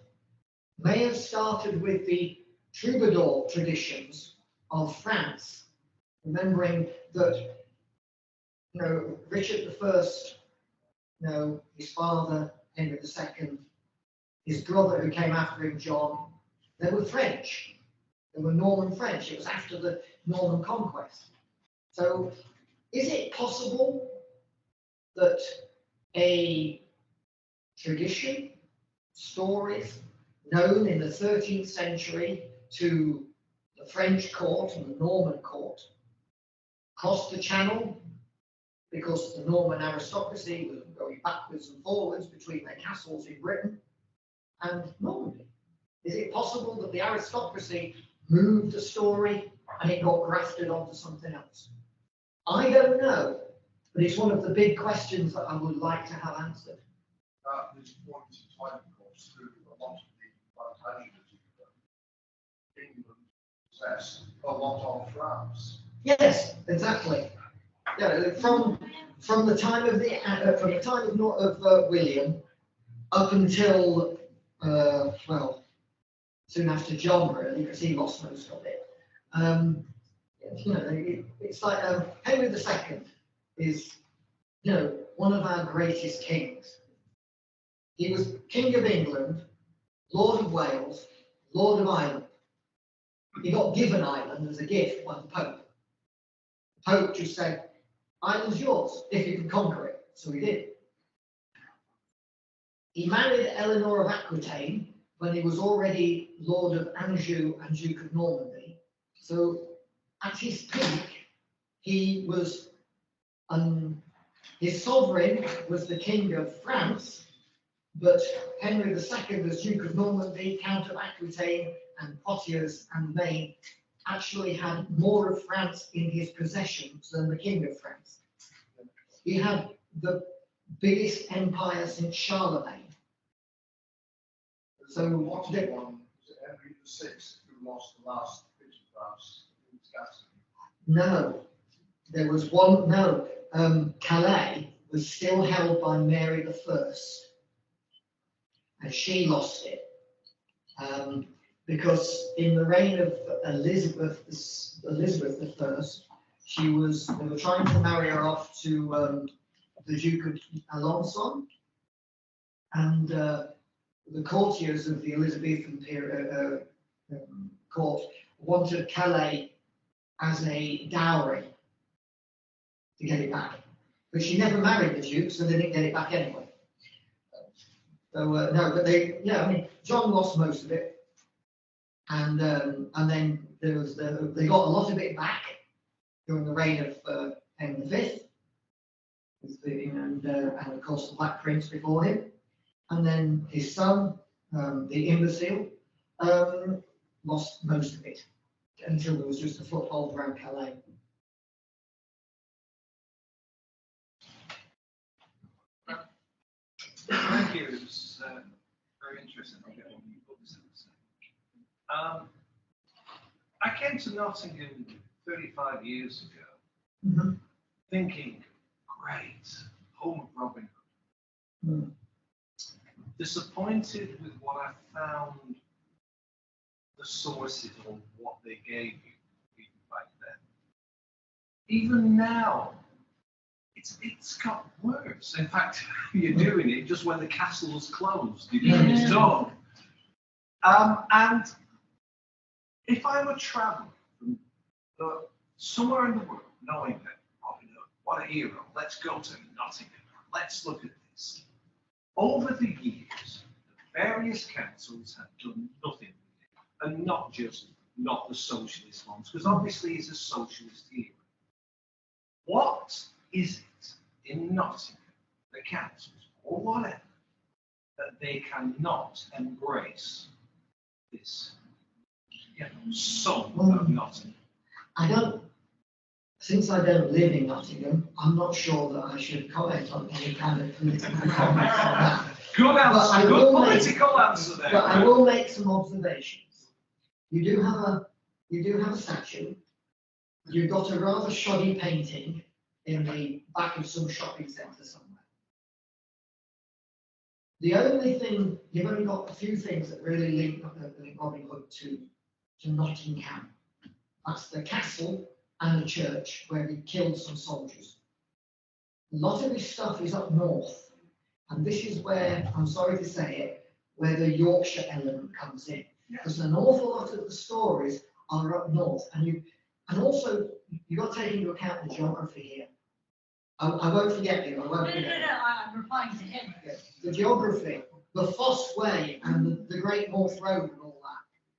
may have started with the troubadour traditions of France, remembering that, Richard I, his father, Henry II, his brother who came after him, John, they were French. They were Norman French. It was after the Norman conquest. So is it possible that a tradition, stories known in the 13th century to the French court and the Norman court crossed the Channel because the Norman aristocracy was going backwards and forwards between their castles in Britain and Normandy? Is it possible that the aristocracy moved the story and it got grafted onto something else? I don't know, but it's one of the big questions that I would like to have answered. At this point in time, of course, through a lot of the plantations, England possessed a lot of France. Yes, exactly. Yeah, from the time of William up until soon after John, really, because he lost most of it. It's like Henry II is, one of our greatest kings. He was King of England, Lord of Wales, Lord of Ireland. He got given Ireland as a gift by the Pope. The Pope just said, Ireland's yours if you can conquer it. So he did. He married Eleanor of Aquitaine when he was already Lord of Anjou and Duke of Normandy. So at his peak, he was, his sovereign was the King of France, but Henry II as Duke of Normandy, Count of Aquitaine and Poitiers and Maine actually had more of France in his possessions than the King of France. He had the biggest empire since Charlemagne. So What's the one? Was it Henry VI who lost the last bit of France? In Gascony? No, there was one, no, Calais was still held by Mary I, and she lost it. Because in the reign of Elizabeth I, they were trying to marry her off to the Duke of Alençon, and the courtiers of the Elizabethan period, court wanted Calais as a dowry to get it back. But she never married the Duke, so they didn't get it back anyway. So no, but I mean, John lost most of it. And then there was they got a lot of it back during the reign of Henry V, and of course the Black Prince before him, and then his son, the imbecile, lost most of it until there was just a foothold around Calais. Thank you. It was very interesting. I came to Nottingham 35 years ago, thinking, great, home of Robin Hood. Disappointed with what I found the sources of what they gave you even back then. Even now, it's got worse. In fact, you're doing it just when the castle was closed. You're doing it done. And if I were traveling from somewhere in the world, knowing that Robin Hood, what a hero, let's go to Nottingham, let's look at this. Over the years, the various councils have done nothing with it, and not the socialist ones, because obviously he's a socialist hero. What is it in Nottingham, the councils, or whatever, that they cannot embrace this, son of Nottingham? Since I don't live in Nottingham, I'm not sure that I should comment on any kind of political comments on that. Good answer, good political answer there. But I will make some observations. You do have a statue. You've got a rather shoddy painting in the back of some shopping centre somewhere. The only thing, you've only got a few things that really link Robin Hood to Nottingham. That's the castle and the church where he killed some soldiers. A lot of his stuff is up north, and this is where, I'm sorry to say it, where the Yorkshire element comes in. Because an awful lot of the stories are up north, and also you've got to take into account the geography here. I won't forget you. No, I'm replying to him. The geography, the Foss Way and the Great North Road and all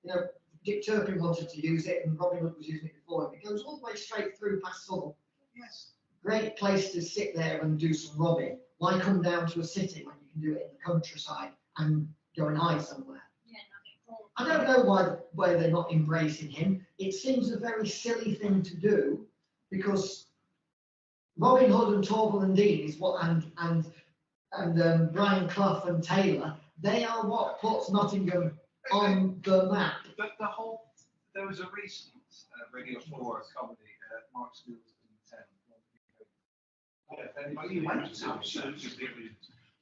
that. Dick Turpin wanted to use it, and Robin Hood was using it before him. It goes all the way straight through past Southall. Yes. Great place to sit there and do some robbing. Why come down to a city when you can do it in the countryside and go and hide somewhere? Yeah, nothing. I don't know why they're not embracing him. It seems a very silly thing to do, because Robin Hood and Torval and Dean is what, and Brian Clough and Taylor, they are what puts Nottingham on the map. But there was a recent Radio 4 comedy, Mark Steele's in town. Yeah, anybody went to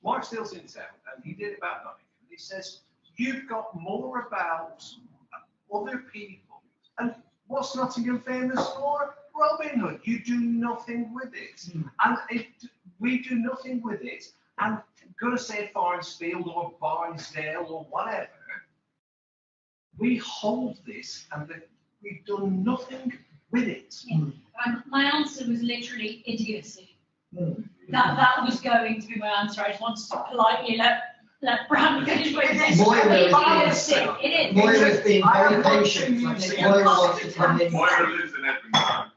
Mark Steele's in town, and he did about Nottingham. He says, you've got more about other people. And what's Nottingham famous for? Robin Hood. You do nothing with it. And we do nothing with it. And I'm going to say Farnsfield or Barnesdale or whatever. We hold this and we've done nothing with it. Yeah. My answer was literally idiocy. That was going to be my answer. I just wanted to politely let Bran finish with this. It is. Moira's being very patient. I think Moira wants to come in. Moira lives in Edinburgh.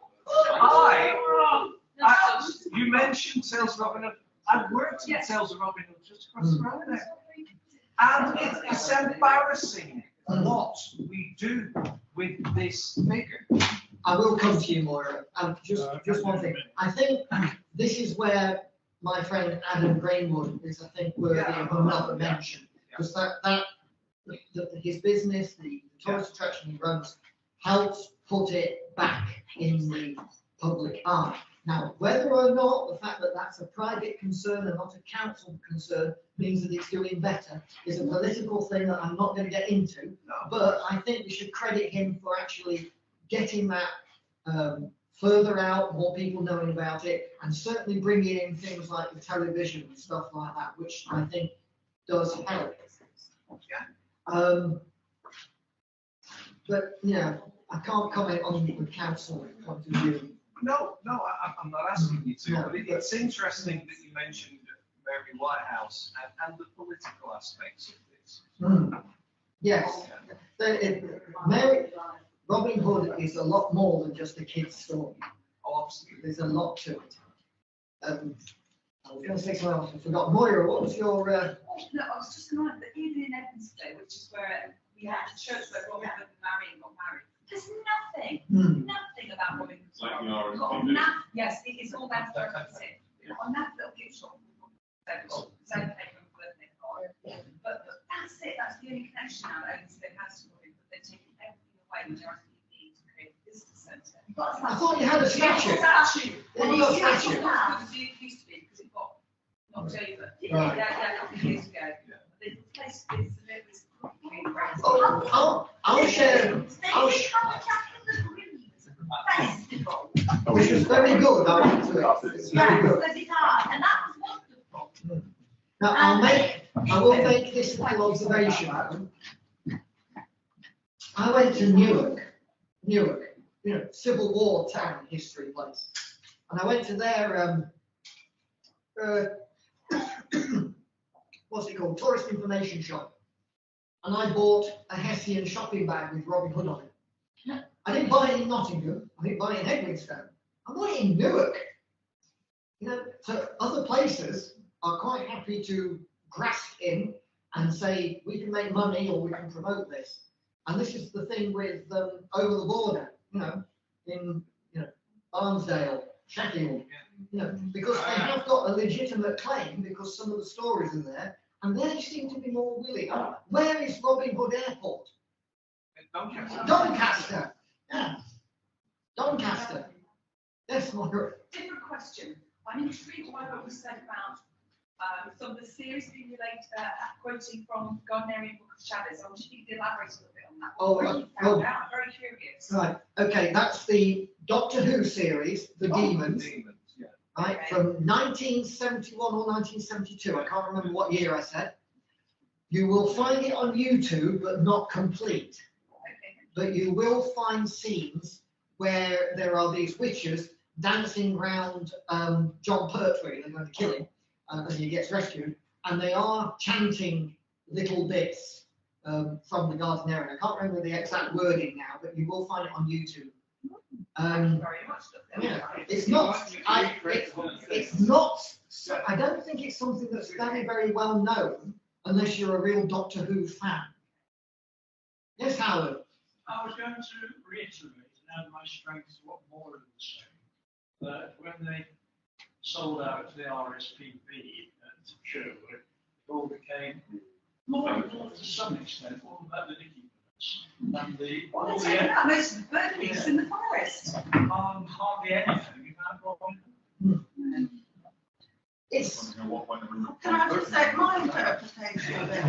You mentioned Tales of Robin Hood. I've worked in Tales of Robin Hood just across the road there. And it's embarrassing what we do with this figure. I will come to you, Moira. Just one thing. I think this is where my friend Adam Greenwood is, I think, worthy of another mention. Because his business, the tourist attraction he runs, helps put it back in the public eye. Now, whether or not the fact that that's a private concern and not a council concern means that it's doing better is a political thing that I'm not going to get into. But I think we should credit him for actually getting that further out, more people knowing about it, and certainly bringing in things like the television and stuff like that, which I think does help. But I can't comment on the council point of view. No, I'm not asking you to, but it's interesting that you mentioned Mary Whitehouse and the political aspects of this. Yes. Robin Hood is a lot more than just a kid's story. Absolutely. There's a lot to it. I was going to say something else, I forgot. Moira, what was your... No, I was just going to add that even in Edmonton, which is where we had a church where Robin Hood got married. There's nothing about Robin Hood. Yes, it is all down to the on that little gift shop. But that's it. That's the only connection now that Edmonton has to Robin Hood. They're taking everything away when they're asking you to create a business centre. I thought you had a statue. Well, you got a statue. It used to be because it got knocked over. Yeah, a couple of years ago. The place is I'll share. Which was very good. I went to it. It's very good. And that was wonderful. Now I will make this little observation. I went to Newark, Civil War town history place, and I went to their what's it called, tourist information shop. And I bought a Hessian shopping bag with Robin Hood on it. I didn't buy it in Nottingham. I didn't buy it in Edwinstown. I bought it in Newark. So other places are quite happy to grasp in and say, we can make money or we can promote this. And this is the thing with over the border, in Barnsdale, Sheffield, because they have got a legitimate claim because some of the stories are there. And they seem to be more willing. Where is Robin Hood Airport? Doncaster. Yeah. Doncaster. Yes, Margaret. Different question. I'm intrigued by what you said about some of the series being related, quoting from Gardnerian Book of Shadows. I wish you could elaborate a little bit on that. I'm very curious. Right. Okay, that's the Doctor Who series, The Demons. Right, from 1971 or 1972, I can't remember what year I said. You will find it on YouTube, but not complete. But you will find scenes where there are these witches dancing around John Pertwee, they're going to kill him, and he gets rescued, and they are chanting little bits from the Gardnerian. I can't remember the exact wording now, but you will find it on YouTube. It's not. It's not. I don't think it's something that's very, very well known unless you're a real Doctor Who fan. Yes, Howard. I was going to reiterate and add my strength to what Moira was saying. That when they sold out the RSPB at Sherwood, it all became more to some extent all about the Nicky birds. And Well, they're taking out most of the bird beasts in the forest. Hardly anything about Robin Hood. It's. Can I just say, my interpretation of it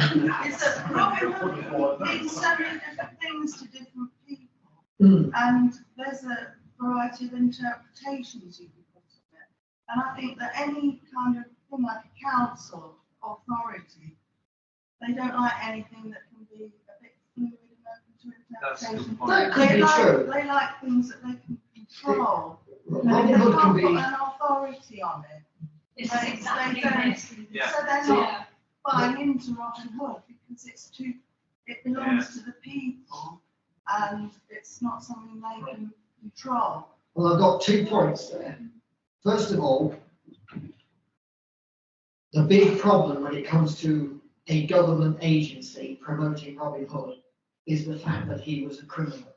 is that Robin Hood means so many different things to different people. And there's a variety of interpretations you can put on it. And I think that any kind of thing like a council authority, they don't like anything that can be a bit fluid and open to interpretation. That could be true. They like things that they can control. Robin They Hood can't can put be. an authority on it. This They is exactly don't- right. So they're not buying into Robin Hood because it belongs to the people and it's not something they can control. Well, I've got 2 points there. First of all, the big problem when it comes to a government agency promoting Robin Hood is the fact that he was a criminal.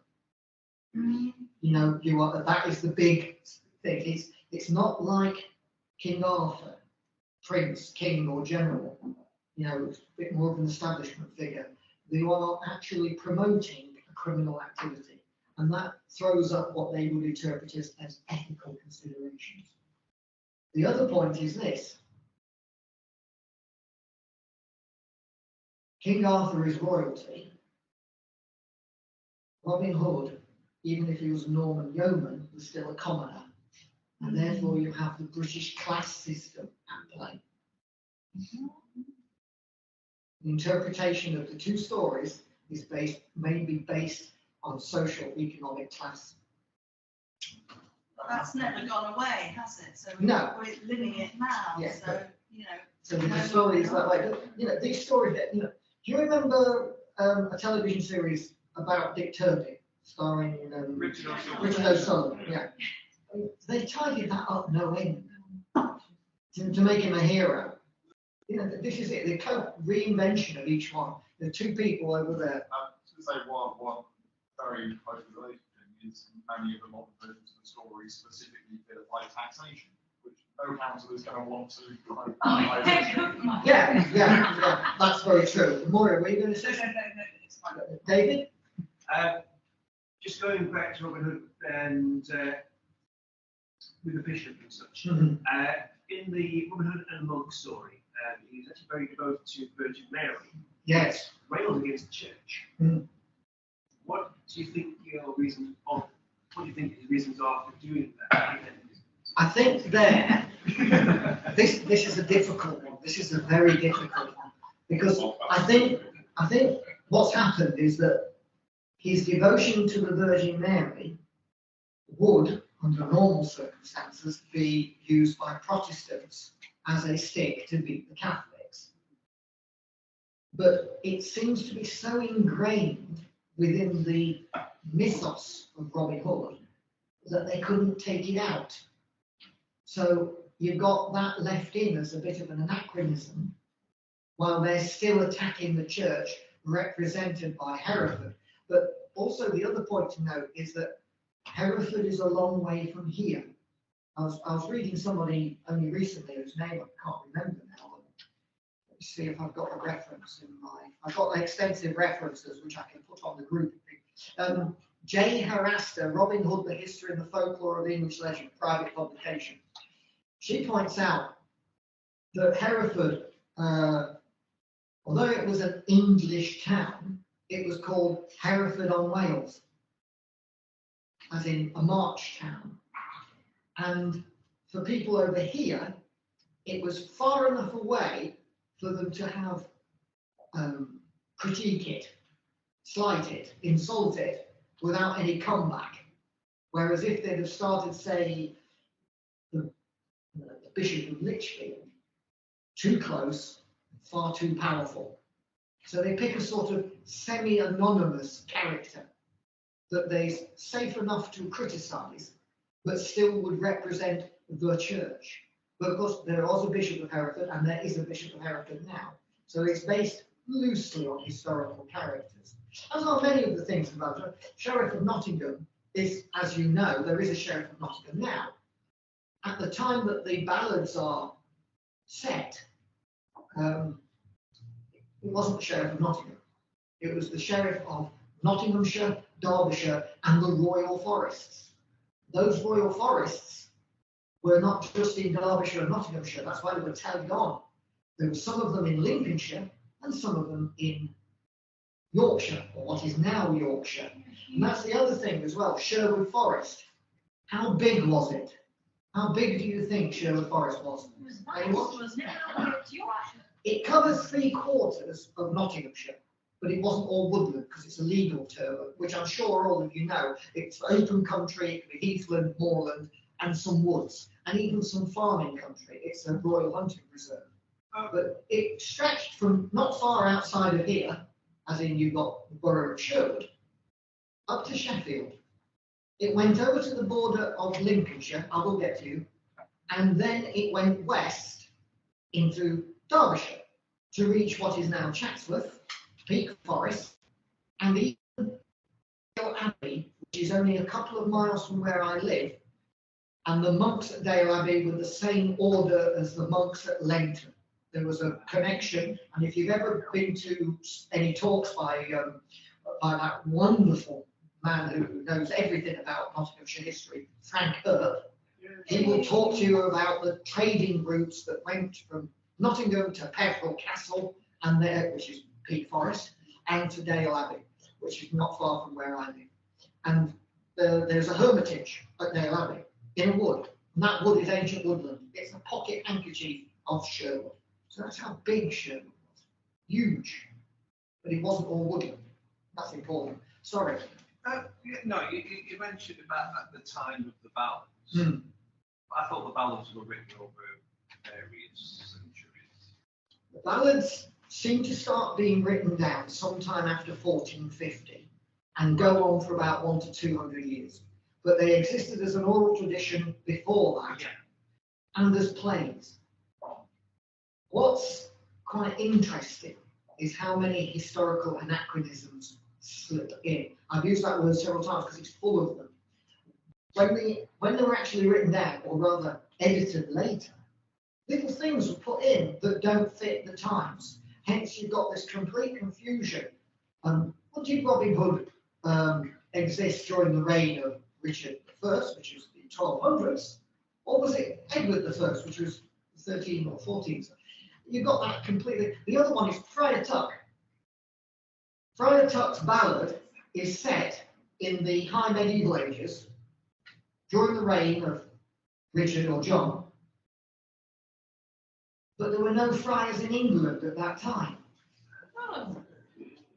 You know, that is the big thing. It's not like King Arthur, prince, king, or general. You know, it's a bit more of an establishment figure. You are actually promoting a criminal activity, and that throws up what they would interpret as ethical considerations. The other point is this. King Arthur is royalty. Robin Hood, even if he was a Norman yeoman, was still a commoner. And therefore you have the British class system at play. The interpretation of the two stories is mainly based on social economic class. That's never gone away, has it? So No. we're living it now, Yeah, so, you know. So the stories that way, you know, these stories that, you know, do you remember a television series about Dick Turpin, starring Richard Richard O'Sullivan? Yeah. They tidied that up no end to make him a hero. You know, this is it, the kind of reinvention of each one. There are two people over there. To say one very closely related thing is many of the modern versions of the story specifically feel like taxation, which no council is going to want to kind of Yeah, that's very true. Moira, were you going to say? No, it's fine. David? Just going back to Robin Hood and with the bishop and such. Mhm. In the Robin Hood and Monk story, he's actually very devoted to Virgin Mary. Yes. Railed against the church. Mm. What do you think your reasons are? What do you think his reasons are for doing that? I think this is a difficult one. This is a very difficult one because I think what's happened is that his devotion to the Virgin Mary would, under normal circumstances, be used by Protestants as a stick to beat the Catholics. But it seems to be so ingrained within the mythos of Robin Hood that they couldn't take it out. So you've got that left in as a bit of an anachronism while they're still attacking the church represented by Hereford. But also the other point to note is that Hereford is a long way from here. I was reading somebody only recently whose name I can't remember now. Let me see if I've got a reference in I've got extensive references which I can put on the group. J. Harasta, Robin Hood, The History and the Folklore of the English Legend, private publication. She points out that Hereford, although it was an English town, it was called Hereford on Wales, as in a march town. And for people over here, it was far enough away for them to have critique it, slight it, insult it, without any comeback. Whereas if they'd have started, say, the Bishop of Lichfield, too close, far too powerful. So they pick a sort of semi-anonymous character that they're safe enough to criticise, but still would represent the church. But of course, there was a Bishop of Hereford, and there is a Bishop of Hereford now. So it's based loosely on historical characters. As are many of the things about it. Sheriff of Nottingham is, as you know, there is a Sheriff of Nottingham now. At the time that the ballads are set, it wasn't the Sheriff of Nottingham. It was the Sheriff of Nottinghamshire, Derbyshire, and the Royal Forests. Those Royal Forests were not just in Derbyshire and Nottinghamshire, that's why they were tagged on. There were some of them in Lincolnshire and some of them in Yorkshire, or what is now Yorkshire. And that's the other thing as well, Sherwood Forest. How big was it? How big do you think Sherwood Forest was? It was vast, wasn't it? It covers 3/4 of Nottinghamshire, but it wasn't all woodland because it's a legal term, which I'm sure all of you know. It's open country, it could be heathland, moorland, and some woods, and even some farming country. It's a royal hunting reserve. But it stretched from not far outside of here, as in you've got the borough of Sherwood, up to Sheffield. It went over to the border of Lincolnshire, I will get to you, and then it went west into Derbyshire to reach what is now Chatsworth, Peak Forest, and Dale Abbey, which is only a couple of miles from where I live, and the monks at Dale Abbey were the same order as the monks at Langton. There was a connection, and if you've ever been to any talks by that wonderful man who knows everything about Nottinghamshire history, Frank Earp, he will talk to you about the trading routes that went from Nottingham to Peveril Castle, and there, which is Peak Forest, and to Dale Abbey, which is not far from where I live. And there's a hermitage at Dale Abbey in a wood, and that wood is ancient woodland. It's a pocket handkerchief of Sherwood. So that's how big Sherwood was. Huge. But it wasn't all woodland. That's important. Sorry. No, you mentioned about at the time of the ballads. I thought the ballads were written over various centuries. The ballads seem to start being written down sometime after 1450 and go on for about 100 to 200 years. But they existed as an oral tradition before that. And there's plays. What's quite interesting is how many historical anachronisms slip in. I've used that word several times because it's full of them. When they were actually written down, or rather edited later, little things were put in that don't fit the times. Hence, you've got this complete confusion. What did Robin Hood exist during the reign of Richard I, which was the 1200s? Or was it Edward I, which was 13 or 14? You've got that completely. The other one is Friar Tuck. Friar Tuck's ballad is set in the high medieval ages during the reign of Richard or John. But there were no friars in England at that time.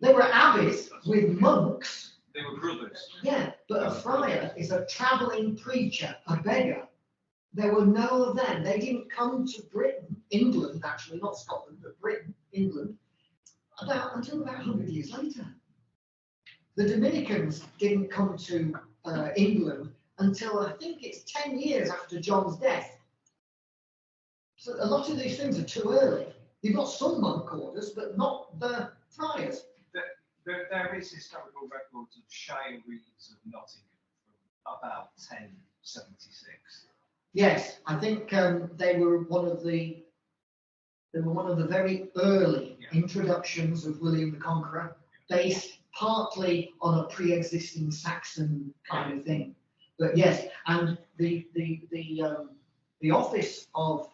There were abbeys with monks. They were brothers. Yeah, but a friar is a travelling preacher, a beggar. There were no of them. They didn't come to Britain, England actually, not Scotland, but Britain, England, until about 100 years later. The Dominicans didn't come to England until I think it's 10 years after John's death. So a lot of these things are too early. You've got some monk orders, but not the friars. There is historical records of Shire Reeds of Nottingham from about 1076. Yes, I think they were one of the very early introductions of William the Conqueror, based partly on a pre-existing Saxon kind of thing. But yes, and the office of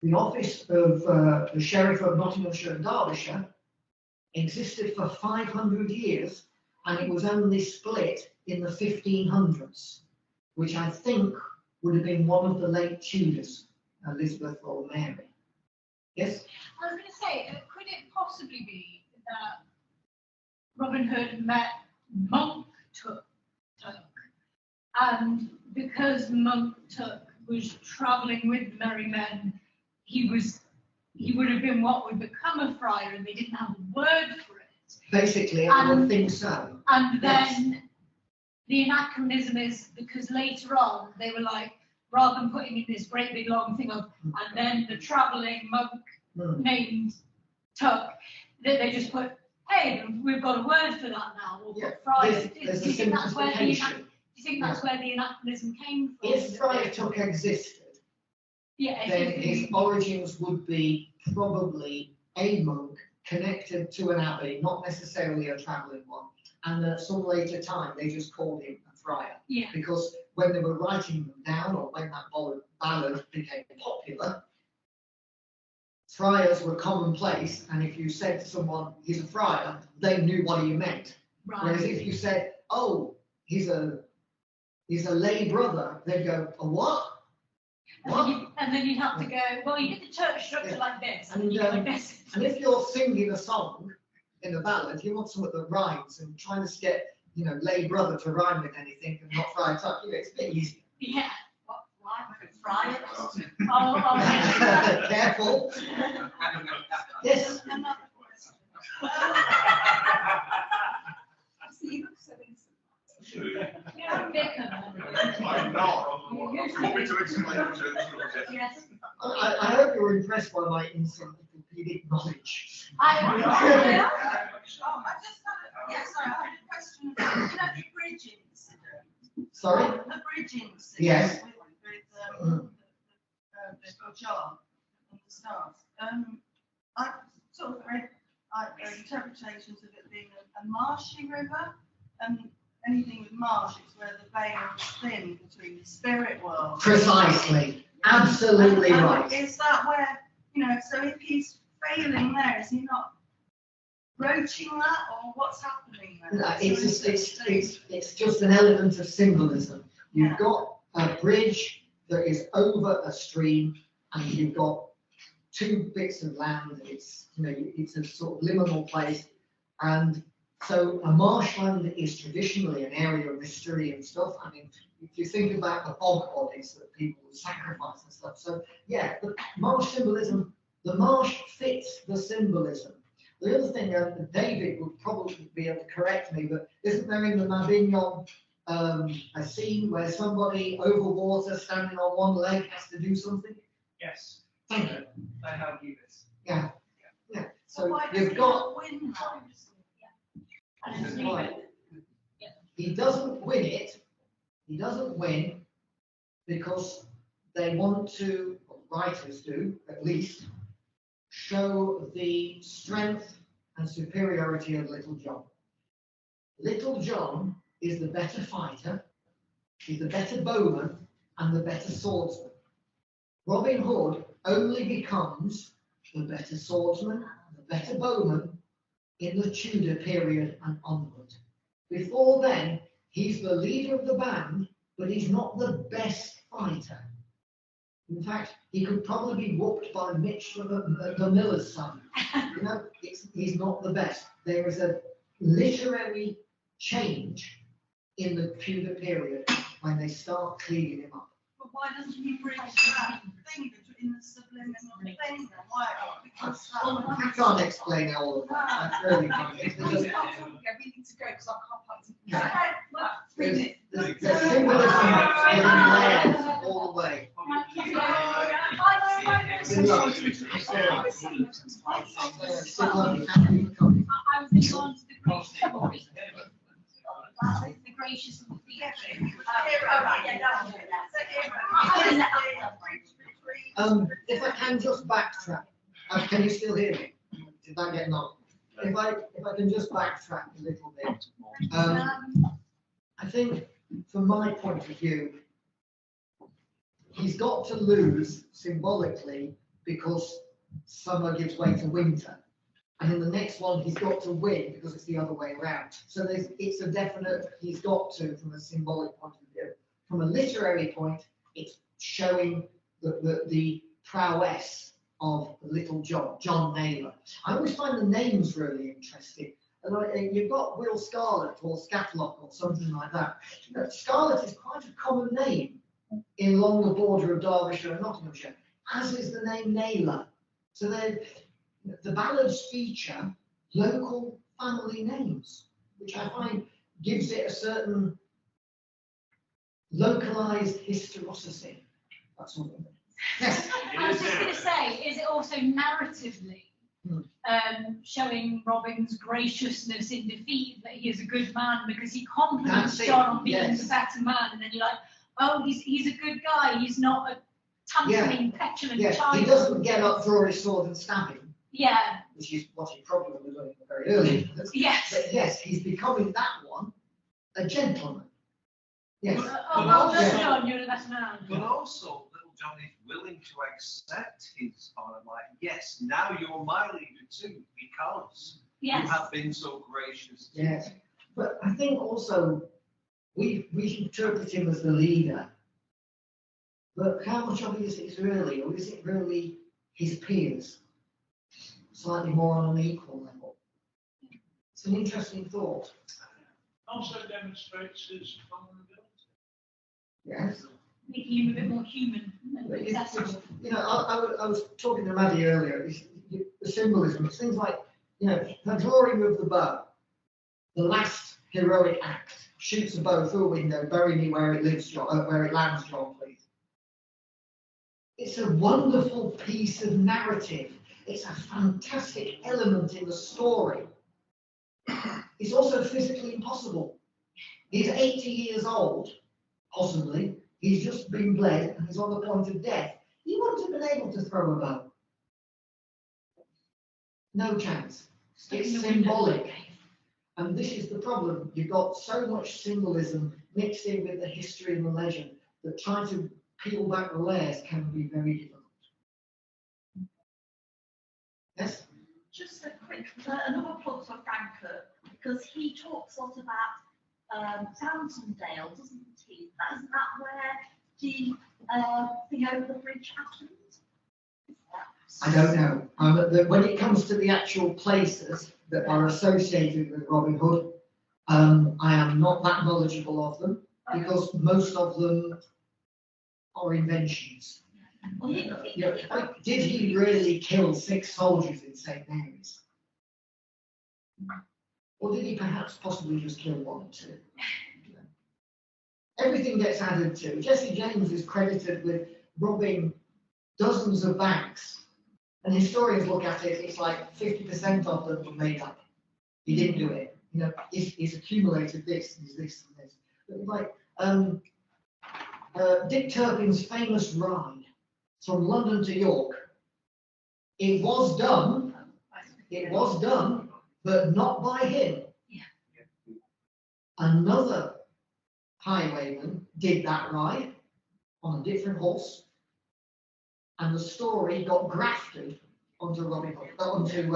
the Sheriff of Nottinghamshire and Derbyshire existed for 500 years, and it was only split in the 1500s, which I think would have been one of the late Tudors, Elizabeth or Mary. Yes? I was going to say, could it possibly be that Robin Hood met Monk Tuck, and because Monk Tuck was travelling with merry men, he would have been what would become a friar, and they didn't have a word for it. Basically, I would think so. And then the anachronism is because later on they were like, rather than putting in this great big long thing of, and then the travelling monk named Tuck, that they just put, hey, we've got a word for that now. We'll put friar. Do you think that's where the anachronism came from? If Friar Tuck existed, then his origins would be probably a monk connected to an abbey, not necessarily a travelling one. And at some later time, they just called him a friar. Yeah. Because when they were writing them down, or when that ballad became popular, friars were commonplace, and if you said to someone, he's a friar, they knew what you meant. Right. Whereas if you said, oh, he's a lay brother, they'd go, a what? And then you'd have to go, well, you did the church structure like this, and you like this. And if you're singing a song in a ballad, you want something that rhymes, and trying to get, lay brother to rhyme with anything and not Friar Tuck, it's a bit easy. Yeah. What, friar? Oh, Careful. Yes. I'm not. Want me to explain to yes. I hope you were impressed by my encyclopedic knowledge. Yes, I had a question about, you know, the bridge incident. Sorry? The bridge incident. Yes. With John and the stars. I sort of read interpretations of it being a marshy river, and anything with marsh is where the veil is thin between the spirit world. Precisely. Absolutely And right. is that where, you know, so if he's failing there, is he not broaching that, or what's happening there? No, it's just an element of symbolism. You've got a bridge that is over a stream, and you've got two bits of land. It's, you know, it's a sort of liminal place, and so a marshland is traditionally an area of mystery and stuff. I mean, if you think about the bog bodies that people sacrifice and stuff, so yeah, the marsh symbolism, the marsh fits the symbolism. The other thing, David would probably be able to correct me, but isn't there in the Mabignon a scene where somebody over water standing on one leg has to do something? Yes. Thank you. They have you this. Yeah. Yeah. So why does you've he got. not win that? Right. He doesn't win it. He doesn't win because they want to, or writers do at least, show the strength and superiority of Little John. Little John is the better fighter, he's the better bowman, and the better swordsman. Robin Hood only becomes the better swordsman, the better bowman in the Tudor period and onward. Before then, he's the leader of the band, but he's not the best fighter. In fact, he could probably be whooped by Mitch the miller's son. You know, he's not the best. There is a literary change in the Tudor period when they start cleaning him up. But why doesn't he bridge that thing between the subliminal thing then? Why? Because I can't explain all of that. I really can't. We need to go because I can't The symbolism is layers all the way. Good luck. I was drawn to the gracious and the If I can just backtrack, can you still hear me? Did that get knocked? If I can just backtrack a little bit, I think from my point of view, he's got to lose symbolically because summer gives way to winter. And in the next one, he's got to win because it's the other way around. So it's a definite, he's got to, from a symbolic point of view. From a literary point, it's showing the prowess of Little John, John Naylor. I always find the names really interesting. And you've got Will Scarlett or Scatlock or something like that. You know, Scarlett is quite a common name in along the border of Derbyshire and Nottinghamshire, as is the name Naylor. So the ballads feature local family names, which I find gives it a certain localized historicity. That's all. Yes. I was just going to say, is it also narratively showing Robin's graciousness in defeat, that he is a good man because he compliments John on being the better man, and then you're like, oh, he's a good guy, he's not a tantrum, petulant child. He doesn't get up, draw his sword and stab him. Yeah. Which is what he probably was doing very early. Yes. But yes, he's becoming that one, a gentleman. Yes. Well done, John, you're the best man. But also, Little John is willing to accept his honor, like, yes, now you're my leader too, because you have been so gracious. Yes. But I think also we interpret him as the leader. But how much of it is it really, or is it really his peers? Slightly more on an equal level. It's an interesting thought. Also demonstrates his vulnerability. Yes. Making him a bit more human and accessible. You know, I was talking to Maddie earlier. The symbolism. It's things like, you know, the drawing of the bow, the last heroic act. Shoots a bow through a window. Bury me where it lives, John, where it lands, John, please. It's a wonderful piece of narrative. It's a fantastic element in the story. It's also physically impossible. He's 80 years old, possibly. He's just been bled and he's on the point of death. He wouldn't have been able to throw a bow. No chance. It's symbolic. And this is the problem. You've got so much symbolism mixed in with the history and the legend that trying to peel back the layers can be very difficult. Yes? Just a quick, another plug for Franco, because he talks a lot about Townsendale, doesn't he? Isn't that where the thing over the bridge happened? I don't know. When it comes to the actual places that are associated with Robin Hood, I am not that knowledgeable of them because most of them are inventions. Well, Did he really kill 6 soldiers in St. Mary's? Or did he perhaps possibly just kill 1 or 2? Everything gets added to. Jesse James is credited with robbing dozens of banks. And historians look at it, it's like 50% of them were made up. He didn't do it. You know, he's accumulated this, and this, and this. But like Dick Turpin's famous ride from London to York. It was done, but not by him. Yeah. Another highwayman did that ride on a different horse. And the story got grafted onto Robin Hood, onto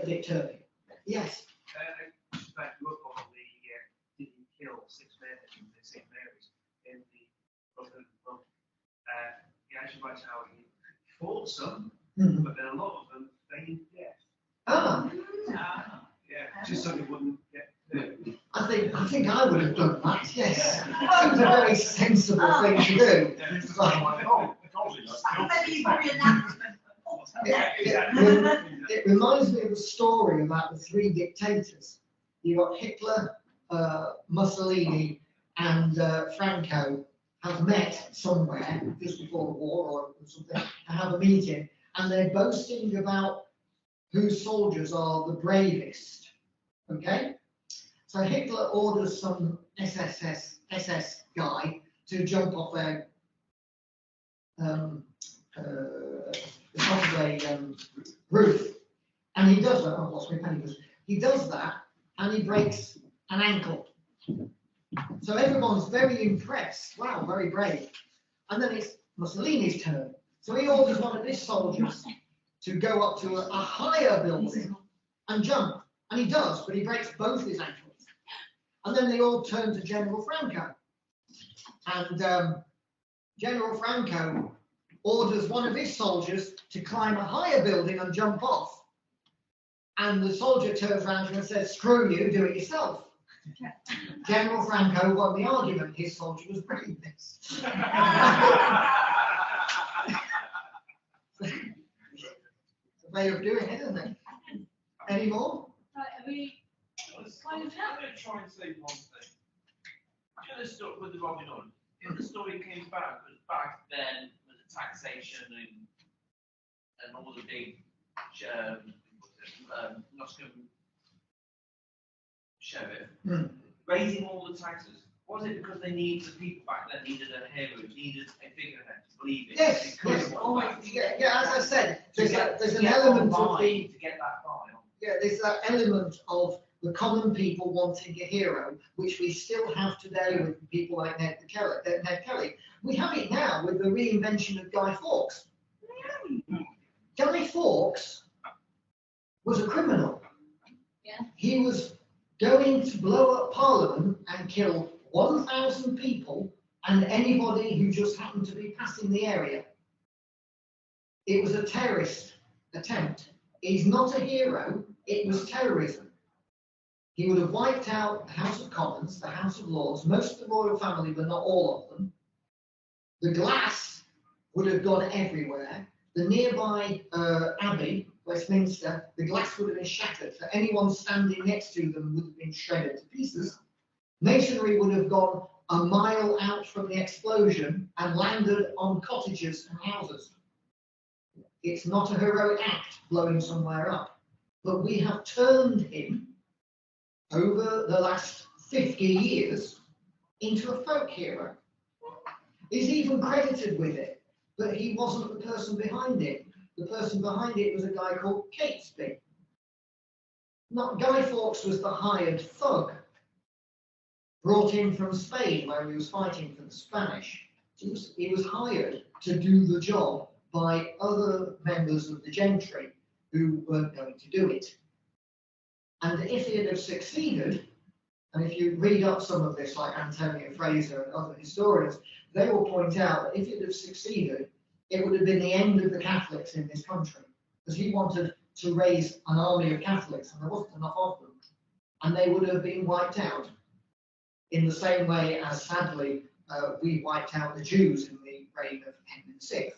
Dick Turpin. Yes. Just back to look on the did he kill 6 men in St. Mary's in the Robin Hood book. He actually writes how he fought some, but then a lot of them feigned death. Yeah, just so they wouldn't get hurt. I think I would have done that. Yes. It was a very sensible thing to do. It reminds me of a story about the 3 dictators. You got Hitler, Mussolini, and Franco have met somewhere just before the war or something and have a meeting, and they're boasting about whose soldiers are the bravest. Okay? So Hitler orders some SS guy to jump off the top of a roof, and he does that. I've lost my pen. He does that, and he breaks an ankle. So everyone's very impressed. Wow, very brave. And then it's Mussolini's turn. So he orders one of his soldiers to go up to a higher building and jump, and he does, but he breaks both his ankles. And then they all turn to General Franco, and General Franco orders one of his soldiers to climb a higher building and jump off. And the soldier turns around to him and says, "Screw you, do it yourself." General Franco won the argument. His soldier was braving this. It's a way of doing it, isn't it? Any more? Right, are we I'm going to try and say one thing. Should have stuck with the Robin Hood. If the story came back, because back then with the taxation and all the big Nottingham sheriff raising all the taxes. Was it because they needed the people back then needed a hero, needed a figurehead to believe it? Yes, because yes. Yeah, as I said, there's an element of the to get that file. Yeah, there's that element of the common people wanting a hero, which we still have today with people like Ned Kelly. We have it now with the reinvention of Guy Fawkes. Guy Fawkes was a criminal. Yeah. He was going to blow up Parliament and kill 1,000 people and anybody who just happened to be passing the area. It was a terrorist attempt. He's not a hero, it was terrorism. He would have wiped out the House of Commons, the House of Lords, most of the royal family, but not all of them. The glass would have gone everywhere. The nearby Abbey, Westminster, the glass would have been shattered. So anyone standing next to them would have been shredded to pieces. Masonry would have gone a mile out from the explosion and landed on cottages and houses. It's not a heroic act blowing somewhere up. But we have turned him over the last 50 years into a folk hero. He's even credited with it, but he wasn't the person behind it. The person behind it was a guy called Catesby. Not Guy Fawkes was the hired thug, brought in from Spain where he was fighting for the Spanish. He was hired to do the job by other members of the gentry who weren't going to do it. And if he had succeeded, and if you read up some of this, like Antonio Fraser and other historians, they will point out that if it had succeeded, it would have been the end of the Catholics in this country, because he wanted to raise an army of Catholics, and there wasn't enough of them, and they would have been wiped out in the same way as, sadly, we wiped out the Jews in the reign of Henry VI,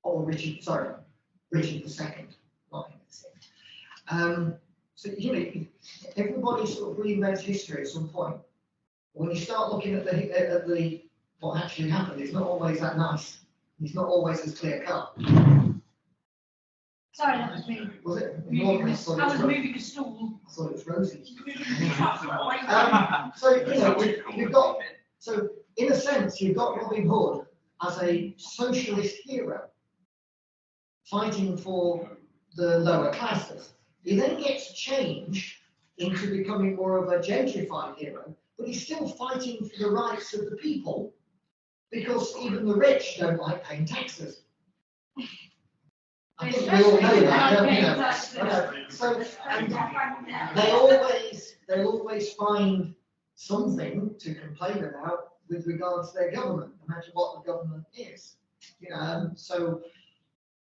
or Richard II, not Henry VI. So, you know, everybody sort of reinvents history at some point. When you start looking at the what actually happened, it's not always that nice. It's not always as clear cut. Sorry, that was me. Was it? I was moving a stool. I thought it was rosy. So, you know, you've got, so in a sense, you've got Robin Hood as a socialist hero fighting for the lower classes. He then gets changed into becoming more of a gentrified hero, but he's still fighting for the rights of the people, because even the rich don't like paying taxes. I think we all know that, don't we? So they always find something to complain about with regards to their government, no matter what the government is. You know, so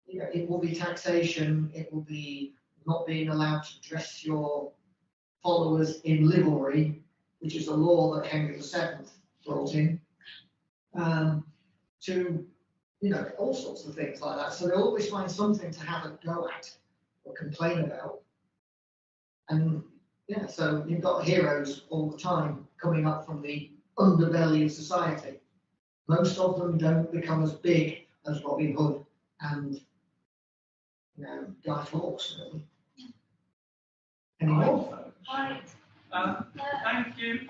you know, it will be taxation, it will be not being allowed to dress your followers in livery, which is a law that Henry VII brought in, to, you know, all sorts of things like that. So they'll always find something to have a go at or complain about. And yeah, so you've got heroes all the time coming up from the underbelly of society. Most of them don't become as big as Robin Hood and, you know, Guy Fawkes, really. Any more? Right. Thank you.